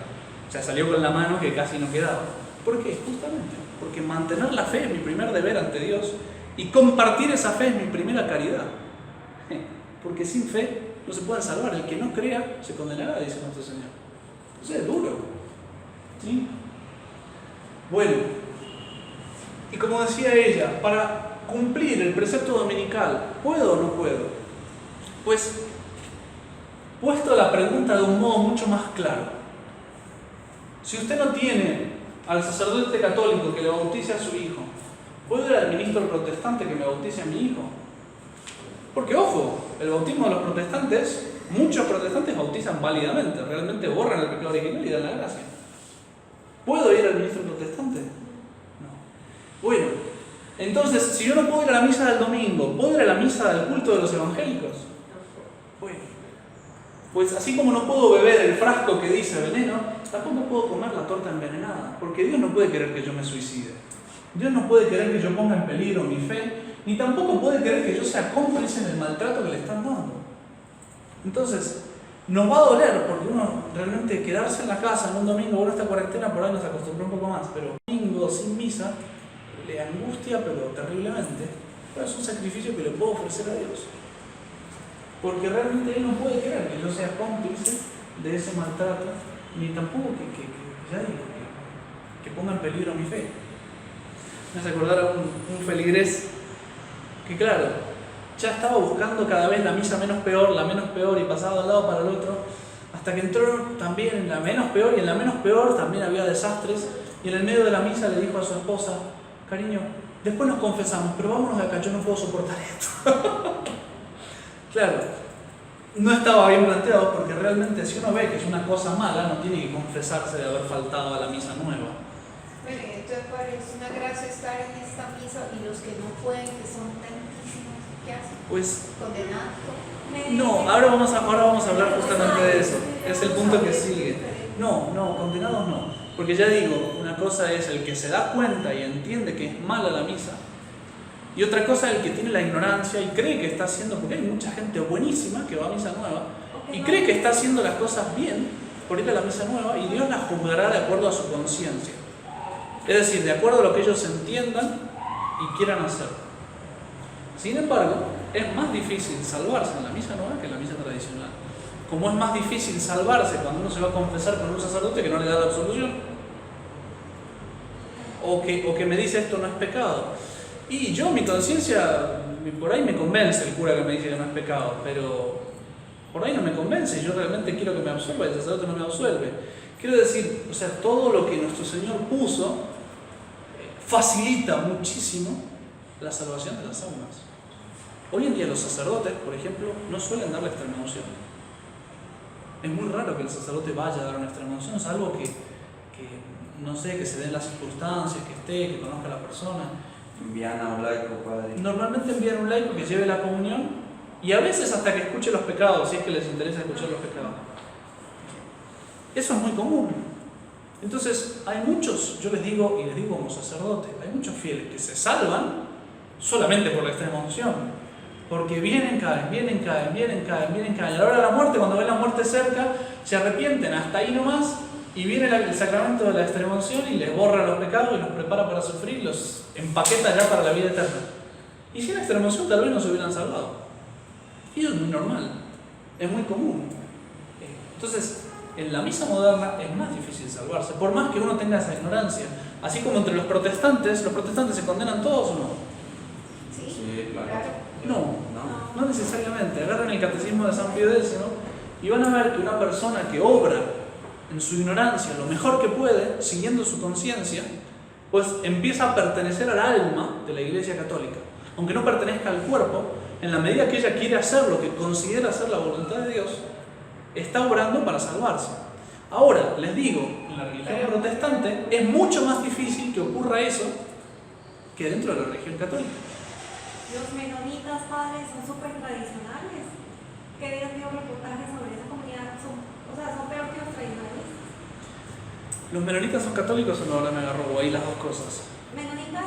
O sea, salió con la mano que casi no quedaba. ¿Por qué? Justamente porque mantener la fe es mi primer deber ante Dios y compartir esa fe es mi primera caridad. Porque sin fe no se puede salvar. El que no crea se condenará, dice nuestro Señor. Eso es duro. ¿Sí? Bueno, y como decía ella, para cumplir el precepto dominical, ¿puedo o no puedo? Pues, puesto la pregunta de un modo mucho más claro, si usted no tiene al sacerdote católico que le bautice a su hijo, ¿puedo ir al ministro protestante que me bautice a mi hijo? Porque, ojo, el bautismo de los protestantes, muchos protestantes bautizan válidamente, realmente borran el pecado original y dan la gracia. ¿Puedo ir al ministro protestante? No. Bueno, entonces, si yo no puedo ir a la misa del domingo, ¿puedo ir a la misa del culto de los evangélicos? Bueno, pues así como no puedo beber el frasco que dice veneno, tampoco puedo comer la torta envenenada, porque Dios no puede querer que yo me suicide. Dios no puede querer que yo ponga en peligro mi fe, ni tampoco puede querer que yo sea cómplice en el maltrato que le están dando. Entonces, nos va a doler, porque uno realmente quedarse en la casa en un domingo, bueno, esta cuarentena por ahí nos acostumbró un poco más, pero domingo sin misa le angustia, pero terriblemente. Pero es un sacrificio que le puedo ofrecer a Dios. Porque realmente Él no puede querer que yo sea cómplice de ese maltrato, ni tampoco que ponga en peligro mi fe. Me hace acordar a un feligrés que, claro, ya estaba buscando cada vez la misa menos peor, y pasaba de un lado para el otro, hasta que entró también en la menos peor, y en la menos peor también había desastres, y en el medio de la misa le dijo a su esposa: cariño, después nos confesamos, pero vámonos de acá, yo no puedo soportar esto. Claro, no estaba bien planteado, porque realmente si uno ve que es una cosa mala, no tiene que confesarse de haber faltado a la misa nueva. Bueno, entonces parece una gracia estar en esta misa, y los que no pueden, que son tantísimos, ¿qué hacen? Pues, ¿condenados? no, ahora vamos a hablar justamente de eso. Es el punto que sigue. No, condenados no. Porque ya digo, una cosa es el que se da cuenta y entiende que es mala la misa, y otra cosa es el que tiene la ignorancia y cree que está haciendo, porque hay mucha gente buenísima que va a misa nueva y cree que está haciendo las cosas bien por ir a la misa nueva, y Dios la juzgará de acuerdo a su conciencia. Es decir, de acuerdo a lo que ellos entiendan y quieran hacer. Sin embargo, es más difícil salvarse en la misa nueva que en la misa tradicional. Como es más difícil salvarse cuando uno se va a confesar con un sacerdote que no le da la absolución, o que me dice esto no es pecado. Y yo, mi conciencia, por ahí me convence el cura que me dice que no es pecado, pero por ahí no me convence, yo realmente quiero que me absuelva y el sacerdote no me absuelve. Quiero decir, o sea, todo lo que nuestro Señor puso facilita muchísimo la salvación de las almas. Hoy en día los sacerdotes, por ejemplo, no suelen dar la extremaunción. Es muy raro que el sacerdote vaya a dar una extremaunción, es algo que no sé, que se den las circunstancias, que esté, que conozca a la persona. Envían a un laico, padre. Normalmente envían un laico que lleve la comunión y a veces hasta que escuche los pecados, si es que les interesa escuchar los pecados. Eso es muy común. Entonces, hay muchos, yo les digo, y les digo como sacerdote, hay muchos fieles que se salvan solamente por la extremaunción. Porque vienen, caen, vienen, caen, vienen, caen, vienen, caen. Y a la hora de la muerte, cuando ven la muerte cerca, se arrepienten hasta ahí nomás y viene el sacramento de la extremaunción y les borra los pecados y los prepara para sufrir, los empaqueta ya para la vida eterna. Y sin la extremaunción tal vez no se hubieran salvado. Y eso es muy normal, es muy común. Entonces, en la misa moderna es más difícil salvarse, por más que uno tenga esa ignorancia. Así como entre los protestantes se condenan todos o no. Sí, claro. No necesariamente. Agarran el catecismo de San Pío X y van a ver que una persona que obra en su ignorancia lo mejor que puede, siguiendo su conciencia, pues empieza a pertenecer al alma de la Iglesia Católica. Aunque no pertenezca al cuerpo, en la medida que ella quiere hacer lo que considera ser la voluntad de Dios, está obrando para salvarse. Ahora, les digo, en la religión protestante es mucho más difícil que ocurra eso que dentro de la religión católica. Los menonitas, padres, son súper tradicionales. ¿Qué días dio reportajes sobre esa comunidad? Son peor que los tradicionalistas. ¿Los menonitas son católicos o no? Ahora me agarro ahí las dos cosas. Menonitas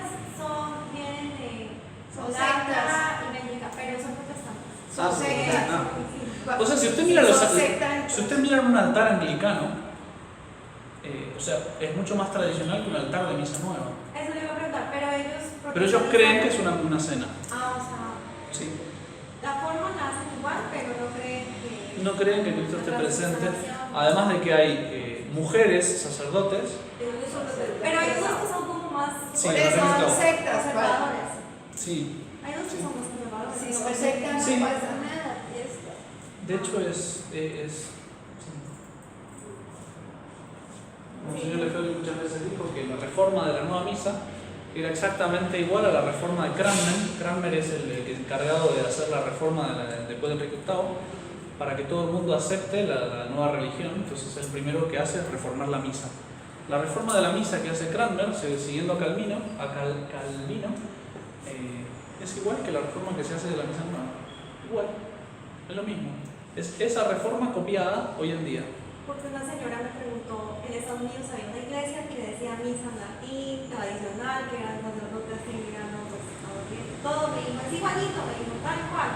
vienen de Son Holanda sectas. y Bélgica, pero son protestantes. Son sectas. O sea, si usted mira Son sectas. si usted mira un altar anglicano, o sea, es mucho más tradicional que un altar de misa nueva. Eso le iba a preguntar, pero ellos... Pero ellos creen que es una cena. Ah, o sea, Sí. la forma la hacen igual, pero no creen que... No creen que Cristo esté presente. Además de que hay mujeres, sacerdotes. Pero hay unos que son como más... Sí, Por eso correcto. son sectas. conservadores. Sí. Hay unos que son más conservadores. Si son sectas Sí. no pasa nada. Y esto. De hecho sí. Monseñor Lefebvre muchas veces dijo que la reforma de la nueva misa era exactamente igual a la reforma de Cranmer. Cranmer es el encargado de hacer la reforma después de Enrique VIII para que todo el mundo acepte la nueva religión. Entonces el primero que hace es reformar la misa. La reforma de la misa que hace Cranmer, siguiendo a Calvino, es igual que la reforma que se hace de la misa nueva. Igual, es lo mismo. Es esa reforma copiada hoy en día. Porque una señora me preguntó, en Estados Unidos había una iglesia que decía misa en latín, tradicional, que eran sacerdotes cristianos, pues todo me dijo, es igualito, me dijo tal cual,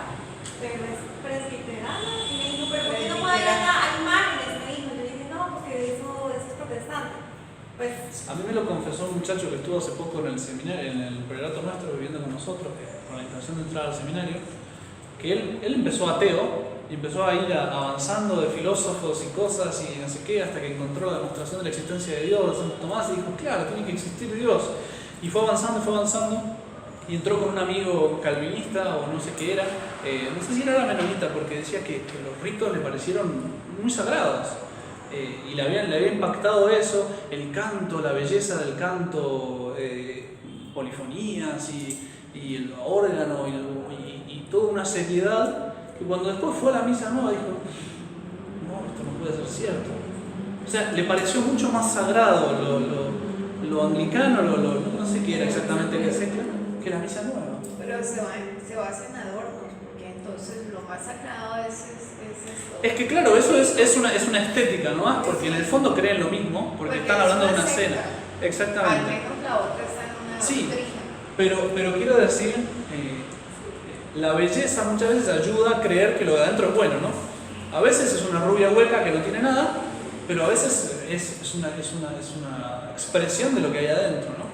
pero es presbiterana, y me dijo, pero ¿por qué no puede ir a imágenes? Me dijo, yo le dije, no, porque eso es protestante. Pues, A mí me lo confesó un muchacho que estuvo hace poco en el seminario, en el priorato nuestro, viviendo con nosotros, con la intención de entrar al seminario, que él empezó ateo y empezó a ir avanzando de filósofos y cosas y no sé qué, hasta que encontró la demostración de la existencia de Dios, de Santo Tomás, y dijo, claro, tiene que existir Dios. Y fue avanzando, y entró con un amigo calvinista o no sé qué era, no sé si era menonita, porque decía que los ritos le parecieron muy sagrados. Y le había impactado eso, el canto, la belleza del canto, polifonías y el órgano y toda una seriedad, que cuando después fue a la misa nueva dijo, no, esto no puede ser cierto. O sea, le pareció mucho más sagrado lo anglicano, no sé qué era exactamente que la misa nueva. Pero se basan en adornos, porque entonces lo más sagrado es esto. Es que claro, eso es una estética, ¿no? Porque en el fondo creen lo mismo, porque están hablando de una cena. Exactamente. Al menos la otra está en una Sí, doctrina. pero quiero decir, la belleza muchas veces ayuda a creer que lo de adentro es bueno, ¿no? A veces es una rubia hueca que no tiene nada, pero a veces es una expresión de lo que hay adentro, ¿no?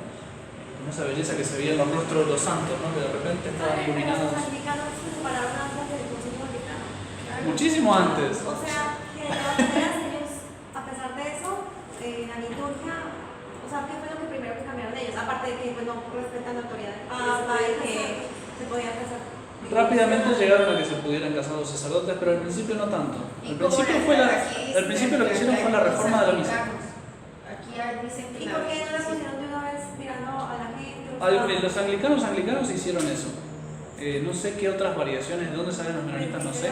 Como esa belleza que se veía en los rostros de los santos, ¿no? Que de repente estaban pero iluminados. los anglicanos se separaron antes del Concilio Vaticano. Muchísimo antes. O sea, que de todas maneras ellos, a pesar de eso, la liturgia, o sea, ¿qué fue lo que primero que cambiaron ellos? ellos, aparte de que pues, no respetan la autoridad del Papa y que se podía casar. Rápidamente llegaron a que se pudieran casar los sacerdotes, pero al principio no tanto. Y Al como principio, principio lo que hicieron fue la reforma de la misa. Aquí dicen que ¿Y por qué no la pusieron de una vez mirando a la gente? Los anglicanos hicieron eso. No sé qué otras variaciones, de dónde salen los menonitas, no sé.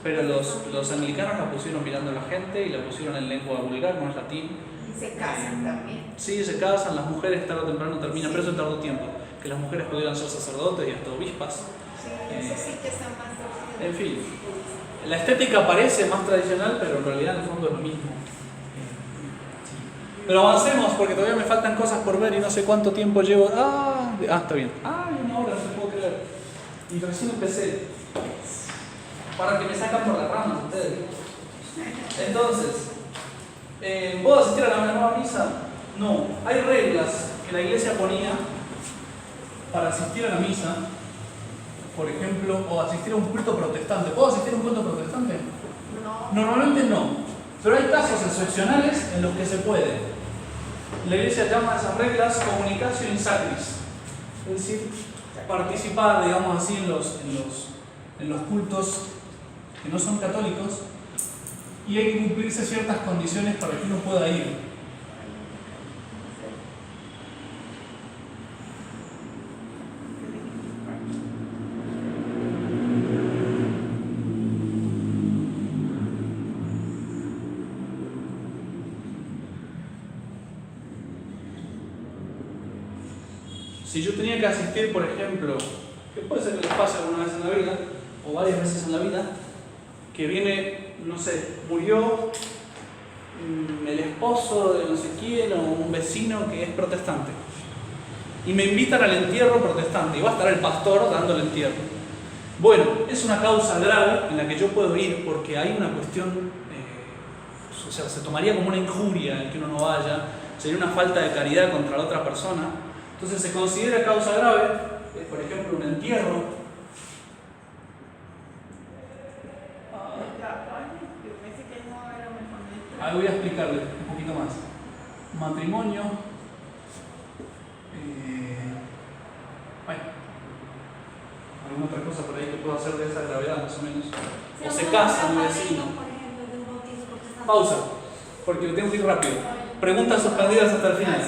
Pero los anglicanos la pusieron mirando a la gente y la pusieron en lengua vulgar, no es latín. Y se casan también. Sí, se casan, las mujeres tarde o temprano terminan, Sí. pero eso tardó tiempo. Que las mujeres pudieran ser sacerdotes y hasta obispas. Sí, eso sí que están más torcidos. En fin, la estética parece más tradicional, pero en realidad en el fondo es lo mismo. Pero avancemos porque todavía me faltan cosas por ver y no sé cuánto tiempo llevo. Está bien. Una hora, no se puedo creer. Y recién empecé. Para que me sacan por las ramas ustedes. Entonces, ¿puedo asistir a la nueva misa? No. Hay reglas que la iglesia ponía para asistir a la misa. Por ejemplo, o asistir a un culto protestante. ¿Puedo asistir a un culto protestante? No. Normalmente no. Pero hay casos excepcionales en los que se puede. La iglesia llama a esas reglas comunicatio in sacris. Es decir, participar, digamos así, en los cultos que no son católicos, y hay que cumplirse ciertas condiciones para que uno pueda ir. Si yo tenía que asistir, por ejemplo, que puede ser que les pase alguna vez en la vida, o varias veces en la vida, que viene, no sé, murió el esposo de no sé quién o un vecino que es protestante, y me invitan al entierro protestante, y va a estar el pastor dando el entierro. Bueno, es una causa grave en la que yo puedo ir porque hay una cuestión, o sea, se tomaría como una injuria el que uno no vaya, sería una falta de caridad contra la otra persona. Entonces se considera causa grave, por ejemplo, un entierro. Yo pensé que no era mejor. Ahí voy a explicarle un poquito más. Matrimonio. ¿Alguna otra cosa por ahí que pueda hacer de esa gravedad, más o menos? O se casa mi vecino. Pausa, porque tengo que ir rápido. Preguntas suspendidas hasta el final.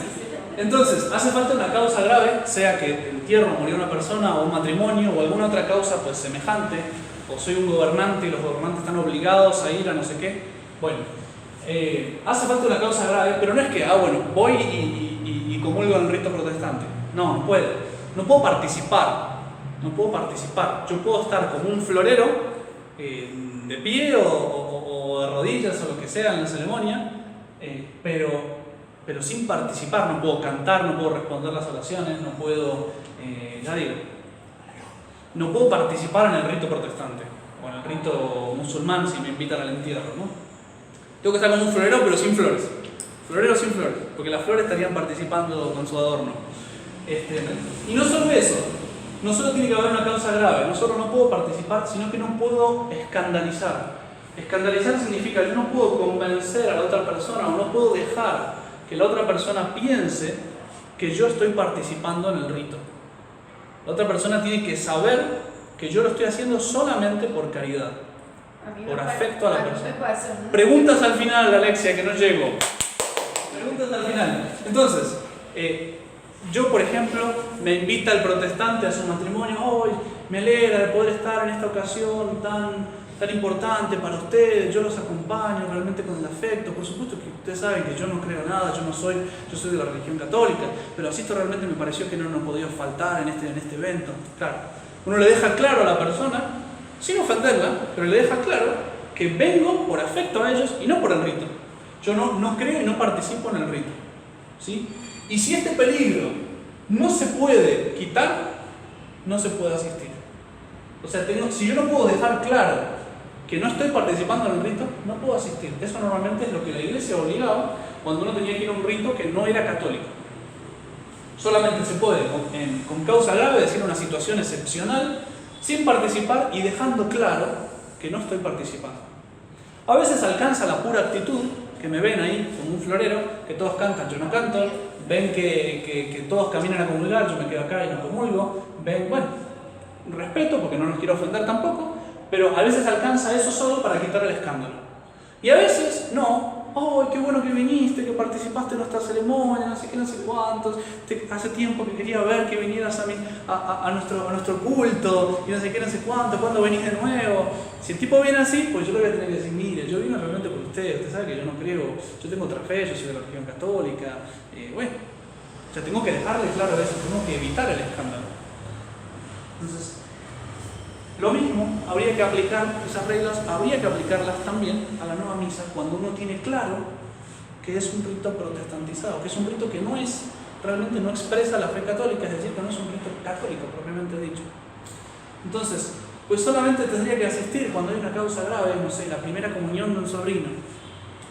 Entonces, hace falta una causa grave, sea que el entierro murió una persona o un matrimonio o alguna otra causa pues semejante, o soy un gobernante y los gobernantes están obligados a ir a no sé qué. Bueno, hace falta una causa grave, pero no es que, voy y comulgo en el rito protestante. No puedo. No puedo participar. Yo puedo estar como un florero de pie o de rodillas o lo que sea en la ceremonia, pero sin participar. No puedo cantar, no puedo responder las oraciones, no puedo, no puedo participar en el rito protestante o en el rito musulmán si me invitan al entierro, ¿no? Tengo que estar como un florero pero sin flores. Florero sin flores, porque las flores estarían participando con su adorno. Y no solo eso, no solo tiene que haber una causa grave, no solo no puedo participar, sino que no puedo escandalizar. Escandalizar significa que yo no puedo convencer a la otra persona o no puedo dejar que la otra persona piense que yo estoy participando en el rito. La otra persona tiene que saber que yo lo estoy haciendo solamente por caridad, por afecto a la persona. Preguntas al final, Alexia, que no llego. Preguntas al final. Entonces, yo, por ejemplo, me invita el protestante a su matrimonio. Hoy me alegra de poder estar en esta ocasión tan importante para ustedes. Yo los acompaño realmente con el afecto. Por supuesto que ustedes saben que yo no creo nada, yo soy de la religión católica, pero así esto realmente me pareció que no podía faltar en este evento. Claro, uno le deja claro a la persona, sin ofenderla, pero le deja claro que vengo por afecto a ellos y no por el rito. Yo no creo y no participo en el rito, ¿sí? Y si este peligro no se puede quitar, no se puede asistir. O sea, si yo no puedo dejar claro que no estoy participando en el rito, no puedo asistir. Eso normalmente es lo que la iglesia obligaba cuando uno tenía que ir a un rito que no era católico. Solamente se puede, con causa grave, decir una situación excepcional, sin participar y dejando claro que no estoy participando. A veces alcanza la pura actitud, que me ven ahí como un florero, que todos cantan, yo no canto, ven que todos caminan a comulgar, yo me quedo acá y no comulgo, ven, bueno, respeto porque no los quiero ofender tampoco, pero a veces alcanza eso solo para quitar el escándalo. Y a veces no. ¡Oh, qué bueno que viniste, que participaste en nuestra ceremonia, no sé qué, no sé cuántos! Hace tiempo que quería ver que vinieras a nuestro culto, y no sé qué, no sé cuánto, ¿cuándo venís de nuevo? Si el tipo viene así, pues yo le voy a tener que decir, mire, yo vine realmente por usted sabe que yo no creo, yo tengo otra fe, yo soy de la religión católica, bueno, ya tengo que dejarle claro a eso, tengo que evitar el escándalo. Entonces, lo mismo, habría que aplicar esas reglas, habría que aplicarlas también a la nueva misa cuando uno tiene claro que es un rito protestantizado, que es un rito que no es, realmente no expresa la fe católica, es decir, que no es un rito católico propiamente dicho. Entonces, pues solamente tendría que asistir cuando hay una causa grave, no sé, la primera comunión de un sobrino,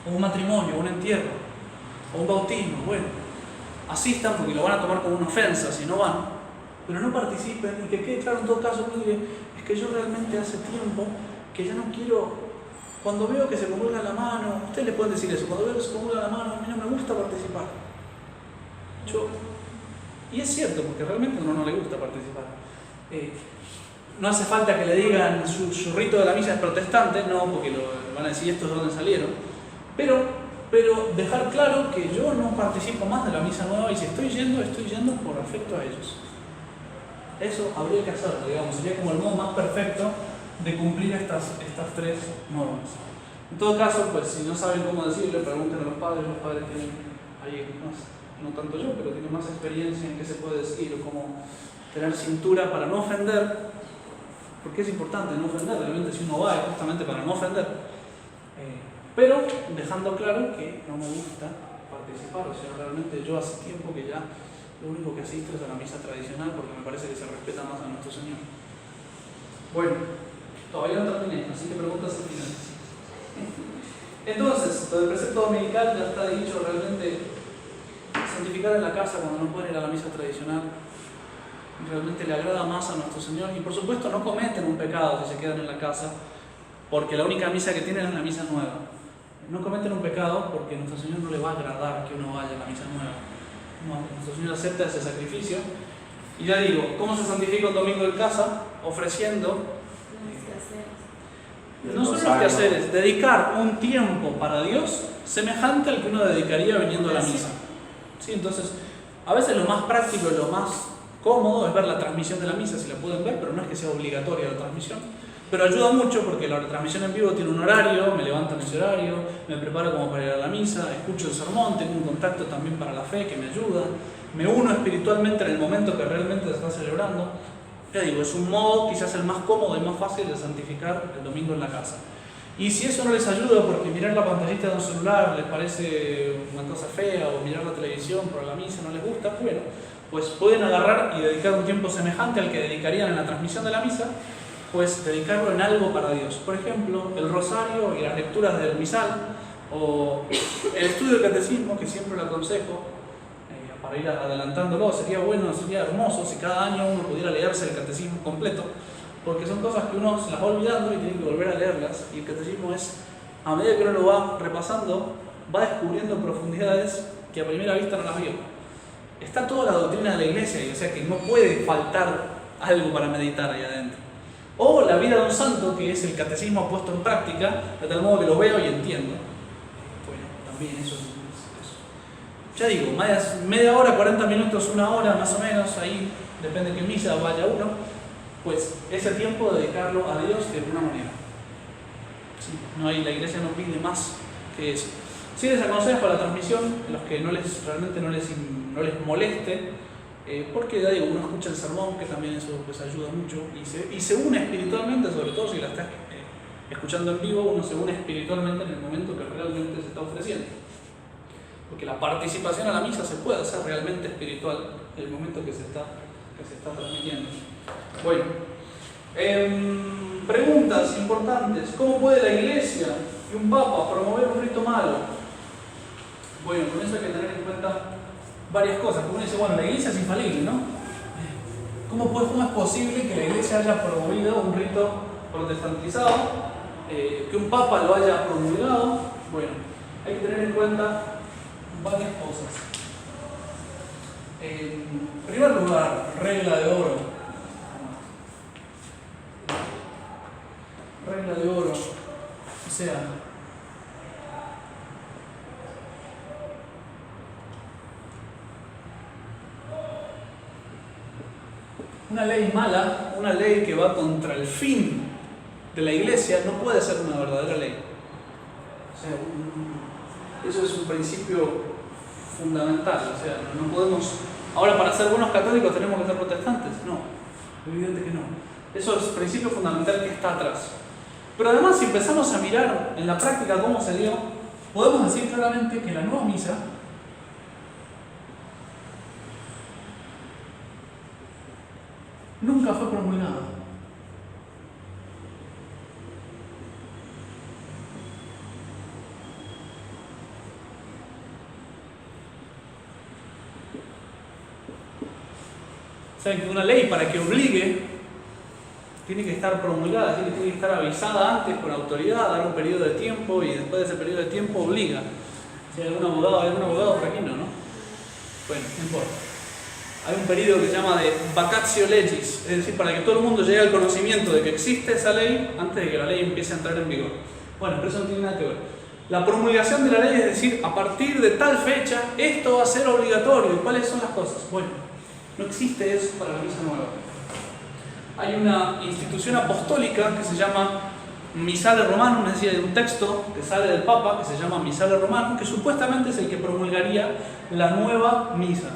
o un matrimonio, o un entierro, o un bautismo, bueno, asistan porque lo van a tomar como una ofensa si no van, pero no participen y que quede claro en todo caso, mire, es que yo realmente hace tiempo que ya no quiero, cuando veo que se comulga la mano, ustedes le pueden decir eso, cuando veo que se comulga la mano, a mí no me gusta participar. Y es cierto, porque realmente a uno no le gusta participar. No hace falta que le digan su rito de la misa es protestante, no, porque van a decir estos de dónde salieron, pero dejar claro que yo no participo más de la misa nueva y si estoy yendo por afecto a ellos. Eso habría que hacerlo, digamos, sería como el modo más perfecto de cumplir estas tres normas. En todo caso, pues si no saben cómo decirlo, pregunten a los padres tienen ahí más, no tanto yo, pero tienen más experiencia en qué se puede decir o cómo tener cintura para no ofender, porque es importante no ofender, realmente si uno va es justamente para no ofender, pero dejando claro que no me gusta participar, o sea, realmente yo hace tiempo que ya lo único que asisto es a la misa tradicional porque me parece que se respeta más a nuestro Señor. Bueno, todavía no terminé, así que preguntas al final. Entonces, lo del precepto dominical ya está dicho, realmente santificar en la casa cuando no pueden ir a la misa tradicional realmente le agrada más a nuestro Señor y por supuesto no cometen un pecado si se quedan en la casa porque la única misa que tienen es la misa nueva. No cometen un pecado porque a nuestro Señor no le va a agradar que uno vaya a la misa nueva. No, nuestro Señor acepta ese sacrificio. Y ya digo, ¿cómo se santifica un domingo en casa? Ofreciendo, no solo los quehaceres, dedicar un tiempo para Dios semejante al que uno dedicaría viniendo a la misa. ¿Sí? Entonces, a veces lo más práctico y lo más cómodo es ver la transmisión de la misa, si la pueden ver, pero no es que sea obligatoria la transmisión. Pero ayuda mucho porque la transmisión en vivo tiene un horario, me levanto en ese horario, me preparo como para ir a la misa, escucho el sermón, tengo un contacto también para la fe que me ayuda, me uno espiritualmente en el momento que realmente se está celebrando. Ya digo, es un modo quizás el más cómodo y más fácil de santificar el domingo en la casa. Y si eso no les ayuda porque mirar la pantallita de un celular les parece una cosa fea o mirar la televisión para la misa no les gusta, bueno, pues pueden agarrar y dedicar un tiempo semejante al que dedicarían en la transmisión de la misa, pues dedicarlo en algo para Dios. Por ejemplo, el rosario y las lecturas del misal, o el estudio del catecismo, que siempre lo aconsejo, para ir adelantándolo. Sería bueno, sería hermoso si cada año uno pudiera leerse el catecismo completo, porque son cosas que uno se las va olvidando y tiene que volver a leerlas, y el catecismo es, a medida que uno lo va repasando, va descubriendo profundidades que a primera vista no las vio. Está toda la doctrina de la Iglesia, o sea que no puede faltar algo para meditar ahí adentro. O la vida de un santo, que es el catecismo puesto en práctica, de tal modo que lo veo y entiendo. Bueno, también eso. Ya digo, media hora, 40 minutos, una hora más o menos, ahí depende de qué misa vaya uno, pues ese tiempo dedicarlo a Dios de alguna manera. Sí, la Iglesia no pide más que eso. Sí les aconsejo la transmisión, los que realmente no les moleste, porque ya digo, uno escucha el sermón, que también eso pues ayuda mucho, y se une espiritualmente, sobre todo si la estás escuchando en vivo, uno se une espiritualmente en el momento que realmente se está ofreciendo. Porque la participación a la misa se puede hacer realmente espiritual en el momento que se está transmitiendo. Bueno, preguntas importantes. ¿Cómo puede la Iglesia y un Papa promover un rito malo? Bueno, con eso hay que tener en cuenta varias cosas. Como uno dice, bueno, la Iglesia es infalible, ¿no? ¿Cómo es posible que la Iglesia haya promovido un rito protestantizado? Que un Papa lo haya promulgado. Bueno, hay que tener en cuenta varias cosas. En primer lugar, regla de oro. Regla de oro. O sea, una ley mala, una ley que va contra el fin de la iglesia, no puede ser una verdadera ley. O sea, eso es un principio fundamental. O sea, no podemos. Ahora, para ser buenos católicos tenemos que ser protestantes. No, evidente que no. Eso es principio fundamental que está atrás. Pero además, si empezamos a mirar en la práctica cómo se dio, podemos decir claramente que la nueva misa nunca fue promulgada. Saben que una ley, para que obligue, tiene que estar promulgada, tiene que estar avisada antes con autoridad, dar un periodo de tiempo y después de ese periodo de tiempo obliga. Si hay algún abogado por aquí no, ¿no? Bueno, no importa. Hay un periodo que se llama de vacatio legis, es decir, para que todo el mundo llegue al conocimiento de que existe esa ley antes de que la ley empiece a entrar en vigor. Bueno, pero eso no tiene nada que ver. La promulgación de la ley es decir, a partir de tal fecha, esto va a ser obligatorio. ¿Y cuáles son las cosas? Bueno, no existe eso para la misa nueva. Hay una institución apostólica que se llama Missale Romanum, es decir, hay un texto que sale del Papa que se llama Missale Romanum, que supuestamente es el que promulgaría la nueva misa.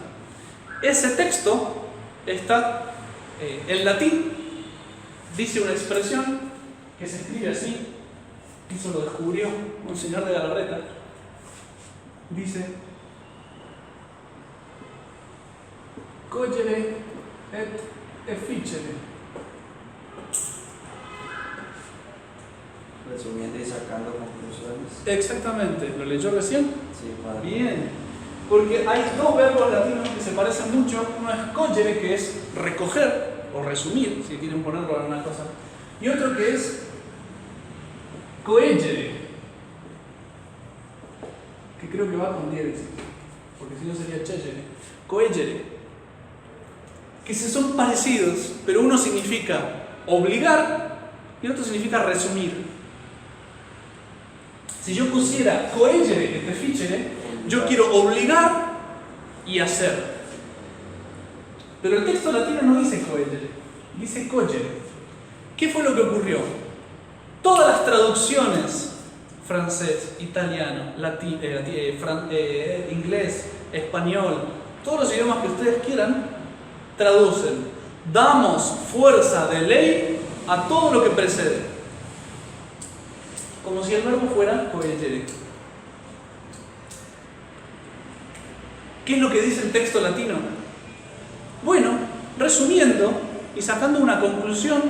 Ese texto está en latín, dice una expresión que se escribe así, eso lo descubrió un señor de Galarreta, dice cogere et efficere. Resumiendo y sacando conclusiones. Exactamente, ¿lo leyó recién? Sí, padre. Bien, porque hay dos verbos latinos que se parecen mucho. Uno es cogere, que es recoger o resumir, si quieren ponerlo en alguna cosa, y otro que es coegere, que creo que va con diéresis, porque si no sería chegere. Coegere, que son parecidos, pero uno significa obligar y el otro significa resumir. Si yo pusiera coegere et efficere, yo quiero obligar y hacer. Pero el texto latino no dice coegere, dice cogere. ¿Qué fue lo que ocurrió? Todas las traducciones, francés, italiano, inglés, español, todos los idiomas que ustedes quieran, traducen: damos fuerza de ley a todo lo que precede. Como si el verbo fuera coegere. ¿Qué es lo que dice el texto latino? Bueno, resumiendo y sacando una conclusión,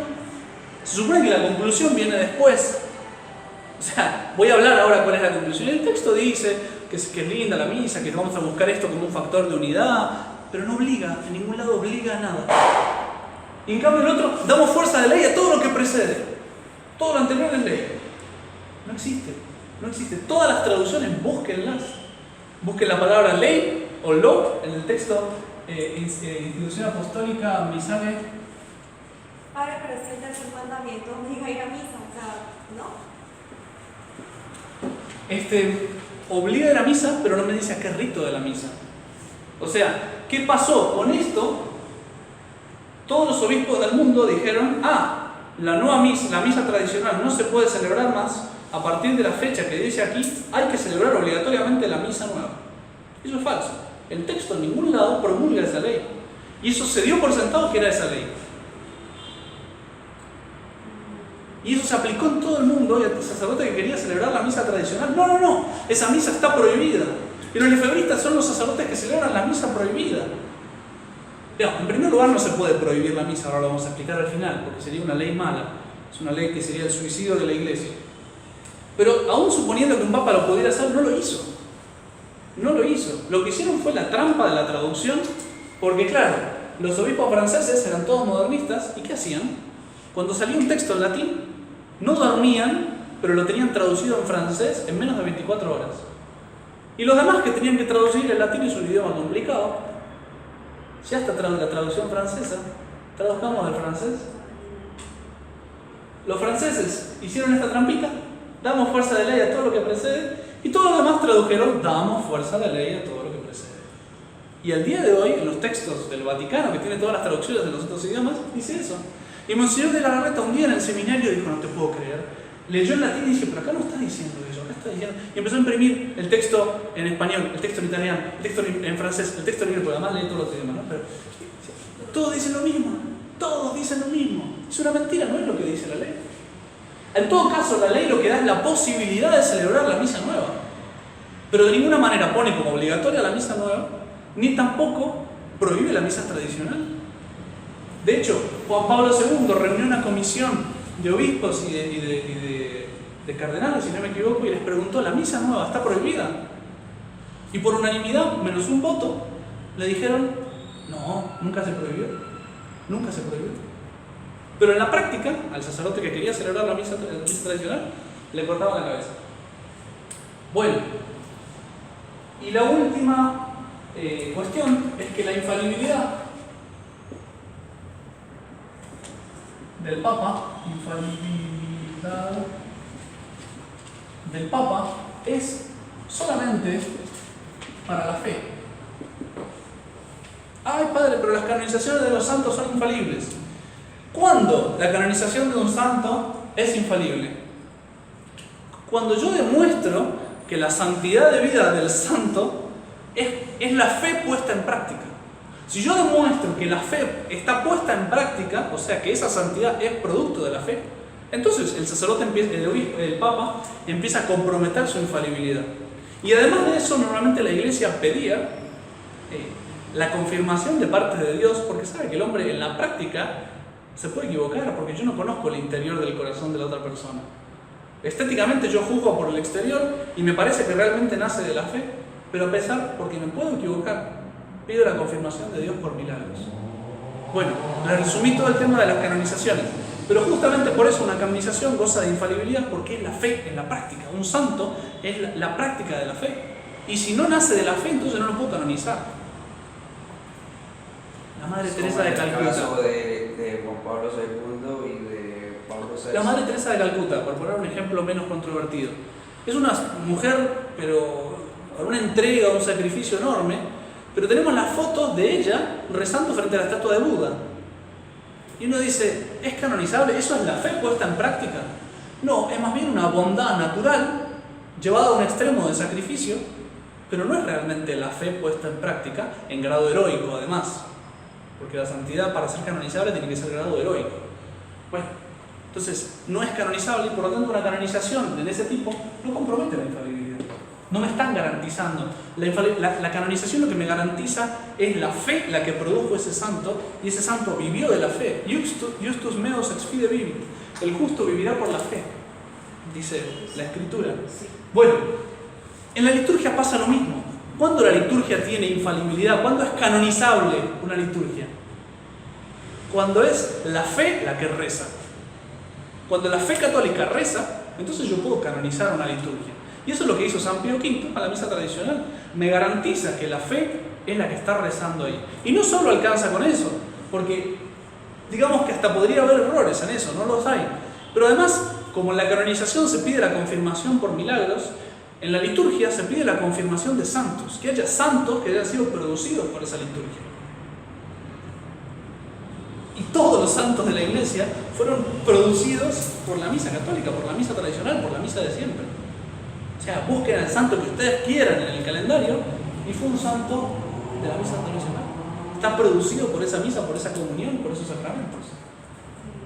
se supone que la conclusión viene después. O sea, voy a hablar ahora cuál es la conclusión. El texto dice que es linda la misa, que vamos a buscar esto como un factor de unidad, pero no obliga, en ningún lado obliga a nada. Y en cambio el otro, damos fuerza de ley a todo lo que precede. Todo lo anterior es ley. No existe, no existe. Todas las traducciones, búsquenlas. Busquen la palabra ley o lo en el texto Institución Apostólica Missale. Padre, pero es que el tercer mandamiento obliga a ir a misa, o sea, ¿no? Obliga a ir a misa, pero no me dice a qué rito de la misa. O sea, ¿qué pasó con esto? Todos los obispos del mundo dijeron: la nueva misa, la misa tradicional no se puede celebrar más. A partir de la fecha que dice aquí, hay que celebrar obligatoriamente la misa nueva. Eso es falso. El texto en ningún lado promulga esa ley. Y eso se dio por sentado que era esa ley. Y eso se aplicó en todo el mundo, y al sacerdote que quería celebrar la misa tradicional: no, esa misa está prohibida. Y los lefebristas son los sacerdotes que celebran la misa prohibida. En primer lugar, no se puede prohibir la misa, ahora lo vamos a explicar al final, porque sería una ley mala. Es una ley que sería el suicidio de la iglesia. Pero aún suponiendo que un papa lo pudiera hacer, no lo hizo. No lo hizo. Lo que hicieron fue la trampa de la traducción, porque claro, los obispos franceses eran todos modernistas, ¿y qué hacían? Cuando salía un texto en latín, no dormían, pero lo tenían traducido en francés en menos de 24 horas. Y los demás que tenían que traducir, el latín es un idioma complicado, Si hasta la traducción francesa, traduzcamos del francés. Los franceses hicieron esta trampita, damos fuerza de ley a todo lo que precede, y todos los demás tradujeron, damos fuerza de ley a todo lo que precede. Y al día de hoy, en los textos del Vaticano, que tiene todas las traducciones de los otros idiomas, dice eso. Y Monseñor de la Garreta un día en el seminario dijo, no te puedo creer. Leyó en latín y dice, pero acá no está diciendo eso, acá está diciendo. Y empezó a imprimir el texto en español, el texto en italiano, el texto en francés, el texto en inglés, porque además lee todos los idiomas, ¿no? Pero todos dicen lo mismo, todos dicen lo mismo. Es una mentira, no es lo que dice la ley. En todo caso, la ley lo que da es la posibilidad de celebrar la misa nueva. Pero de ninguna manera pone como obligatoria la misa nueva, ni tampoco prohíbe la misa tradicional. De hecho, Juan Pablo II reunió una comisión de obispos y de cardenales, si no me equivoco, y les preguntó, ¿la misa nueva está prohibida? Y por unanimidad, menos un voto, le dijeron, no, nunca se prohibió. Nunca se prohibió. Pero en la práctica, al sacerdote que quería celebrar la misa tradicional, le cortaban la cabeza. Bueno, y la última cuestión es que la infalibilidad del Papa, es solamente para la fe. Ay, padre, pero las canonizaciones de los santos son infalibles. ¿Cuándo la canonización de un santo es infalible? Cuando yo demuestro que la santidad de vida del santo es la fe puesta en práctica. Si yo demuestro que la fe está puesta en práctica, o sea que esa santidad es producto de la fe, entonces el sacerdote, el Papa, empieza a comprometer su infalibilidad. Y además de eso, normalmente la Iglesia pedía la confirmación de parte de Dios, porque sabe que el hombre en la práctica se puede equivocar, porque yo no conozco el interior del corazón de la otra persona. Estéticamente yo juzgo por el exterior y me parece que realmente nace de la fe, pero a pesar, porque me puedo equivocar, pido la confirmación de Dios por milagros. Bueno, le resumí todo el tema de las canonizaciones, pero justamente por eso una canonización goza de infalibilidad, porque es la fe en la práctica. Un santo es la práctica de la fe, y si no nace de la fe, entonces no lo puedo canonizar. La Madre Teresa de Calcuta. En el caso de Juan Pablo II y de Pablo VI. La Madre Teresa de Calcuta, por poner un ejemplo menos controvertido, es una mujer, pero con una entrega, un sacrificio enorme, pero tenemos las fotos de ella rezando frente a la estatua de Buda. Y uno dice, ¿es canonizable? ¿Eso es la fe puesta en práctica? No, es más bien una bondad natural llevada a un extremo de sacrificio, pero no es realmente la fe puesta en práctica en grado heroico, además. Porque la santidad, para ser canonizable, tiene que ser grado heroico. Bueno, entonces no es canonizable y por lo tanto una canonización de ese tipo no compromete la infalibilidad. No me están garantizando. La canonización lo que me garantiza es la fe la que produjo ese santo, y ese santo vivió de la fe. Justus meus ex fide vivit. El justo vivirá por la fe, dice la Escritura. Bueno, en la liturgia pasa lo mismo. ¿Cuándo la liturgia tiene infalibilidad? ¿Cuándo es canonizable una liturgia? Cuando es la fe la que reza. Cuando la fe católica reza, entonces yo puedo canonizar una liturgia. Y eso es lo que hizo San Pío V a la misa tradicional. Me garantiza que la fe es la que está rezando ahí. Y no solo alcanza con eso, porque digamos que hasta podría haber errores en eso, no los hay. Pero además, como en la canonización se pide la confirmación por milagros, en la liturgia se pide la confirmación de santos, que haya santos que hayan sido producidos por esa liturgia. Y todos los santos de la Iglesia fueron producidos por la misa católica, por la misa tradicional, por la misa de siempre. O sea, busquen al santo que ustedes quieran en el calendario, y fue un santo de la misa tradicional. Está producido por esa misa, por esa comunión, por esos sacramentos.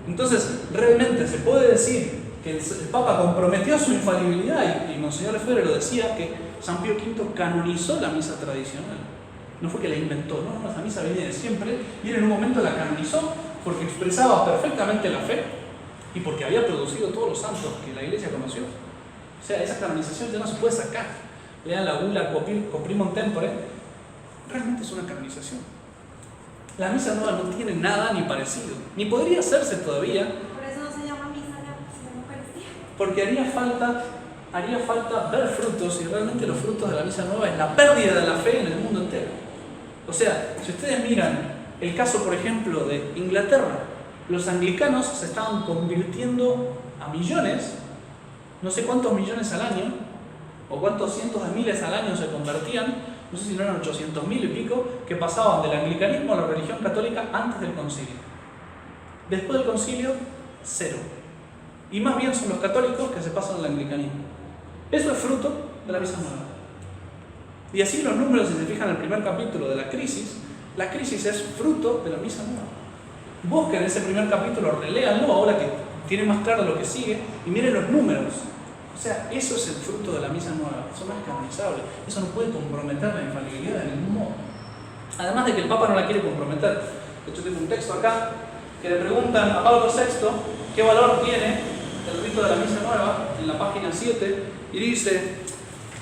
Entonces, realmente se puede decir que el Papa comprometió su infalibilidad, y Monseñor Lefebvre lo decía, que San Pío V canonizó la misa tradicional. No fue que la inventó, no, esa misa venía de siempre, y él en un momento la canonizó porque expresaba perfectamente la fe y porque había producido todos los santos que la Iglesia conoció. O sea, esa canonización ya no se puede sacar. Lean la bula Coprimum Tempore, realmente es una canonización. La misa nueva no tiene nada ni parecido, ni podría hacerse todavía. Por eso no se llama misa, se llama Eucaristía. Porque haría falta ver frutos, y realmente los frutos de la misa nueva es la pérdida de la fe en el mundo entero. O sea, si ustedes miran el caso, por ejemplo, de Inglaterra, los anglicanos se estaban convirtiendo a millones, no sé cuántos millones al año, o cuántos cientos de miles al año se convertían, no sé si no eran 800.000 y pico, que pasaban del anglicanismo a la religión católica antes del concilio. Después del concilio, cero. Y más bien son los católicos que se pasan al anglicanismo. Eso es fruto de la misa nueva. Y así los números, si se fijan en el primer capítulo de la crisis es fruto de la misa nueva. Busquen ese primer capítulo, reléanlo ahora que tienen más claro lo que sigue y miren los números. O sea, eso es el fruto de la misa nueva. Eso no es canonizable. Eso no puede comprometer la infalibilidad de ningún modo. Además de que el Papa no la quiere comprometer. De hecho, tengo un texto acá que le preguntan a Pablo VI qué valor tiene el rito de la misa nueva en la página 7 y dice: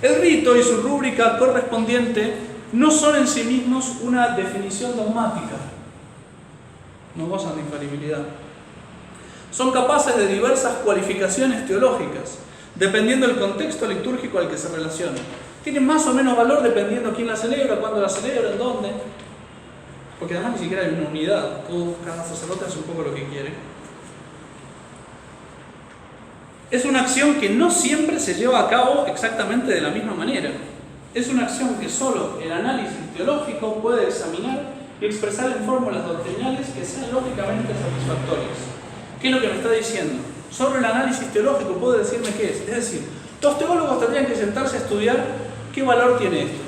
el rito y su rúbrica correspondiente no son en sí mismos una definición dogmática. No gozan de infalibilidad. Son capaces de diversas cualificaciones teológicas, dependiendo del contexto litúrgico al que se relaciona. Tienen más o menos valor dependiendo quién la celebra, cuándo la celebra, en dónde. Porque además ni siquiera hay una unidad. Cada sacerdote hace un poco lo que quiere. Es una acción que no siempre se lleva a cabo exactamente de la misma manera. Es una acción que solo el análisis teológico puede examinar y expresar en fórmulas doctrinales que sean lógicamente satisfactorias. ¿Qué es lo que me está diciendo? Solo el análisis teológico puede decirme qué es. Es decir, los teólogos tendrían que sentarse a estudiar qué valor tiene esto.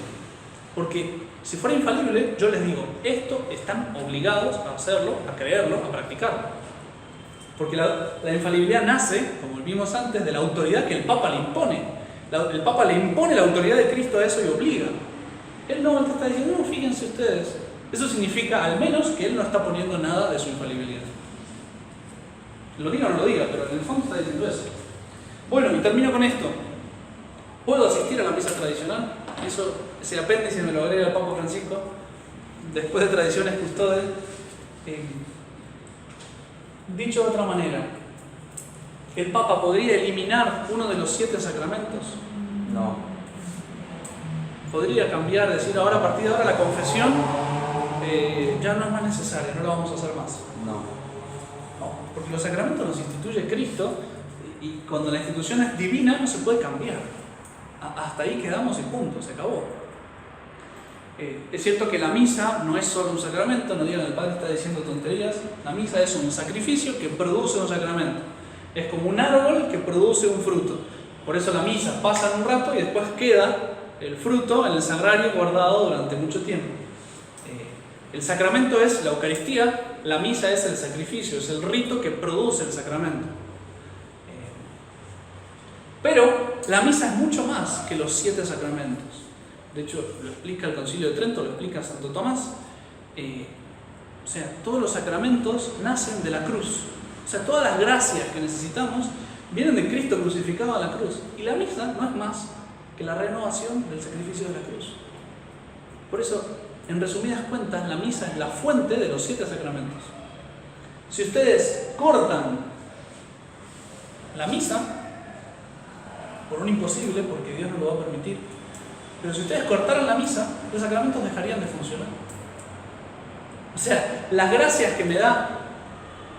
Porque si fuera infalible, yo les digo, esto están obligados a hacerlo, a creerlo, a practicarlo. Porque la infalibilidad nace, como vimos antes, de la autoridad que el Papa le impone. El Papa le impone la autoridad de Cristo a eso y obliga. Él no está diciendo, no, fíjense ustedes. Eso significa al menos que él no está poniendo nada de su infalibilidad. Lo diga o no lo diga, pero en el fondo está diciendo eso. Bueno, y termino con esto. ¿Puedo asistir a la misa tradicional? Ese apéndice me lo agrega el Papa Francisco, después de tradiciones custodes. Dicho de otra manera, ¿el Papa podría eliminar uno de los 7 sacramentos? No. Podría cambiar, decir ahora a partir de ahora la confesión ya no es más necesaria, no la vamos a hacer más. No. Porque los sacramentos los instituye Cristo y cuando la institución es divina no se puede cambiar. Hasta ahí quedamos y punto, se acabó. Es cierto que la misa no es solo un sacramento, no digan el Padre está diciendo tonterías. La misa es un sacrificio que produce un sacramento. Es como un árbol que produce un fruto. Por eso la misa pasa en un rato y después queda el fruto en el sagrario guardado durante mucho tiempo. El sacramento es la Eucaristía, la misa es el sacrificio, es el rito que produce el sacramento. Pero la misa es mucho más que los 7 sacramentos. De hecho, lo explica el Concilio de Trento, lo explica Santo Tomás. O sea, todos los sacramentos nacen de la cruz. O sea, todas las gracias que necesitamos vienen de Cristo crucificado a la cruz. Y la misa no es más que la renovación del sacrificio de la cruz. Por eso, en resumidas cuentas, la misa es la fuente de los 7 sacramentos. Si ustedes cortan la misa, por un imposible, porque Dios no lo va a permitir, pero si ustedes cortaran la misa, los sacramentos dejarían de funcionar. O sea, las gracias que me da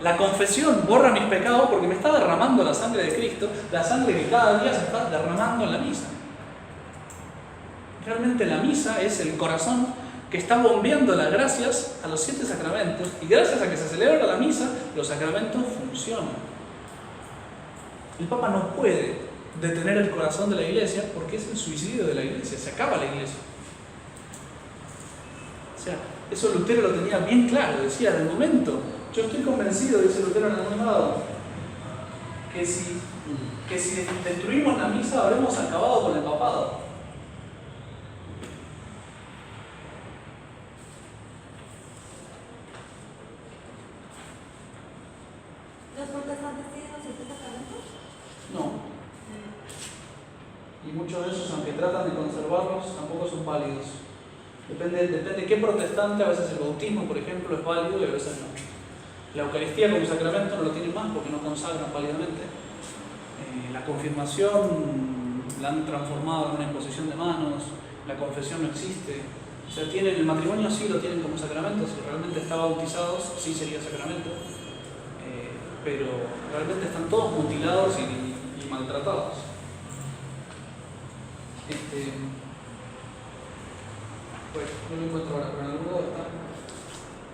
la confesión borra mis pecados porque me está derramando la sangre de Cristo, la sangre que cada día se está derramando en la misa. Realmente la misa es el corazón que está bombeando las gracias a los 7 sacramentos y gracias a que se celebra la misa, los sacramentos funcionan. El Papa no puede detener el corazón de la Iglesia porque es el suicidio de la Iglesia, se acaba la Iglesia. O sea, eso Lutero lo tenía bien claro, decía, de momento, yo estoy convencido, dice Lutero en algún lado, que si destruimos la misa habremos acabado con el papado. ¿Los protestantes tienen los 7 sacramentos? No. Y muchos de esos, aunque tratan de conservarlos, tampoco son válidos. Depende de qué protestante, a veces el bautismo, por ejemplo, es válido y a veces no. La Eucaristía como sacramento no lo tienen más porque no consagran válidamente. La confirmación la han transformado en una imposición de manos, la confesión no existe. O sea, el matrimonio sí lo tienen como sacramento, si realmente están bautizados sí sería sacramento, pero realmente están todos mutilados y maltratados. Pues no lo encuentro ahora, pero en algún lado están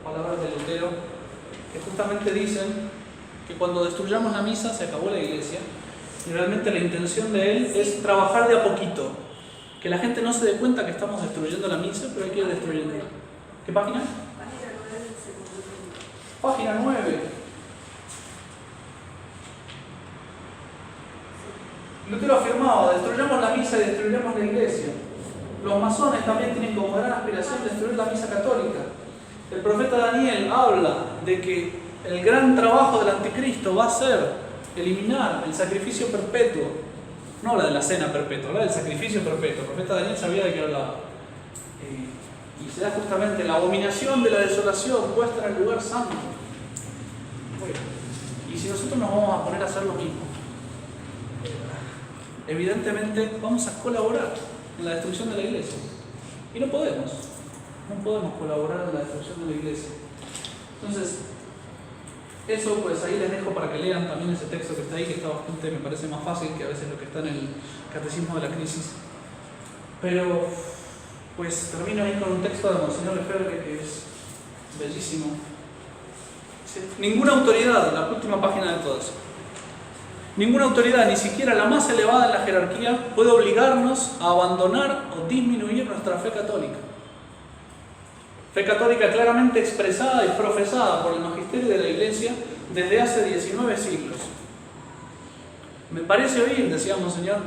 palabras de Lutero que justamente dicen que cuando destruyamos la misa se acabó la iglesia, y realmente la intención de él es trabajar de a poquito, que la gente no se dé cuenta que estamos destruyendo la misa, pero hay que ir destruyéndola. ¿Qué página? Página 9 del segundo libro. Página 9. Lutero afirmaba: destruyamos la misa y destruiremos la iglesia. Los masones también tienen como gran aspiración destruir la misa católica. El profeta Daniel habla de que el gran trabajo del anticristo va a ser eliminar el sacrificio perpetuo. No la de la cena perpetua, la del sacrificio perpetuo. El profeta Daniel sabía de qué hablaba. Y será justamente la abominación de la desolación puesta en el lugar santo. Bueno, y si nosotros nos vamos a poner a hacer lo mismo, evidentemente vamos a colaborar en la destrucción de la iglesia. Y no podemos colaborar en la destrucción de la iglesia. Entonces, eso pues ahí les dejo para que lean también ese texto que está ahí, que está bastante, me parece más fácil que a veces lo que está en el Catecismo de la Crisis. Pero pues termino ahí con un texto de Monseñor Lefebvre que es bellísimo. Dice: ninguna autoridad, la última página de todas, ninguna autoridad, ni siquiera la más elevada en la jerarquía, puede obligarnos a abandonar o disminuir nuestra fe católica. Fe católica claramente expresada y profesada por el magisterio de la Iglesia desde hace 19 siglos. Me parece oír, decía Monseñor,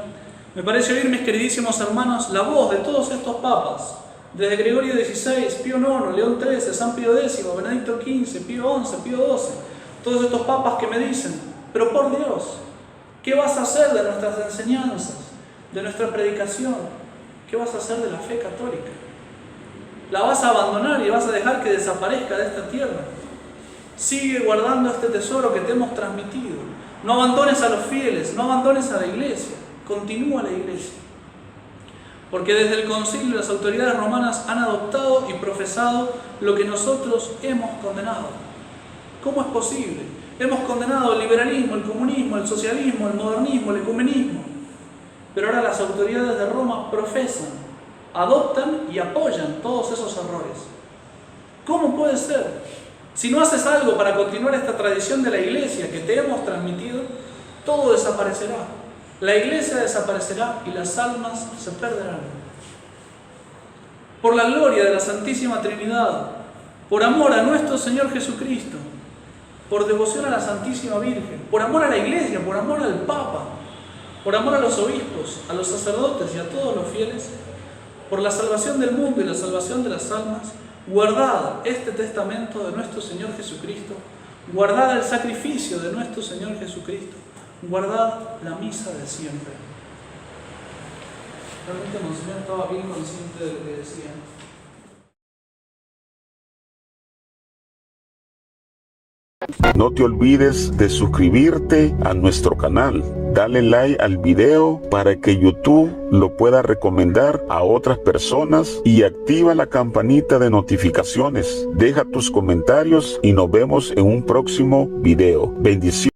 me parece oír, mis queridísimos hermanos, la voz de todos estos papas, desde Gregorio XVI, Pío IX, León XIII, San Pío X, Benedicto XV, Pío XI, Pío XII, todos estos papas que me dicen: pero por Dios, ¿qué vas a hacer de nuestras enseñanzas, de nuestra predicación? ¿Qué vas a hacer de la fe católica? ¿La vas a abandonar y vas a dejar que desaparezca de esta tierra? Sigue guardando este tesoro que te hemos transmitido. No abandones a los fieles, no abandones a la iglesia. Continúa la iglesia. Porque desde el concilio las autoridades romanas han adoptado y profesado lo que nosotros hemos condenado. ¿Cómo es posible? Hemos condenado el liberalismo, el comunismo, el socialismo, el modernismo, el ecumenismo. Pero ahora las autoridades de Roma profesan, adoptan y apoyan todos esos errores. ¿Cómo puede ser? Si no haces algo para continuar esta tradición de la iglesia que te hemos transmitido, todo desaparecerá. La iglesia desaparecerá y las almas se perderán. Por la gloria de la Santísima Trinidad, por amor a nuestro Señor Jesucristo, por devoción a la Santísima Virgen, por amor a la iglesia, por amor al Papa, por amor a los obispos, a los sacerdotes y a todos los fieles, por la salvación del mundo y la salvación de las almas, guardad este testamento de nuestro Señor Jesucristo, guardad el sacrificio de nuestro Señor Jesucristo, guardad la misa de siempre. Realmente Monseñor estaba bien consciente de lo que decía. No te olvides de suscribirte a nuestro canal. Dale like al video para que YouTube lo pueda recomendar a otras personas y activa la campanita de notificaciones. Deja tus comentarios y nos vemos en un próximo video. Bendiciones.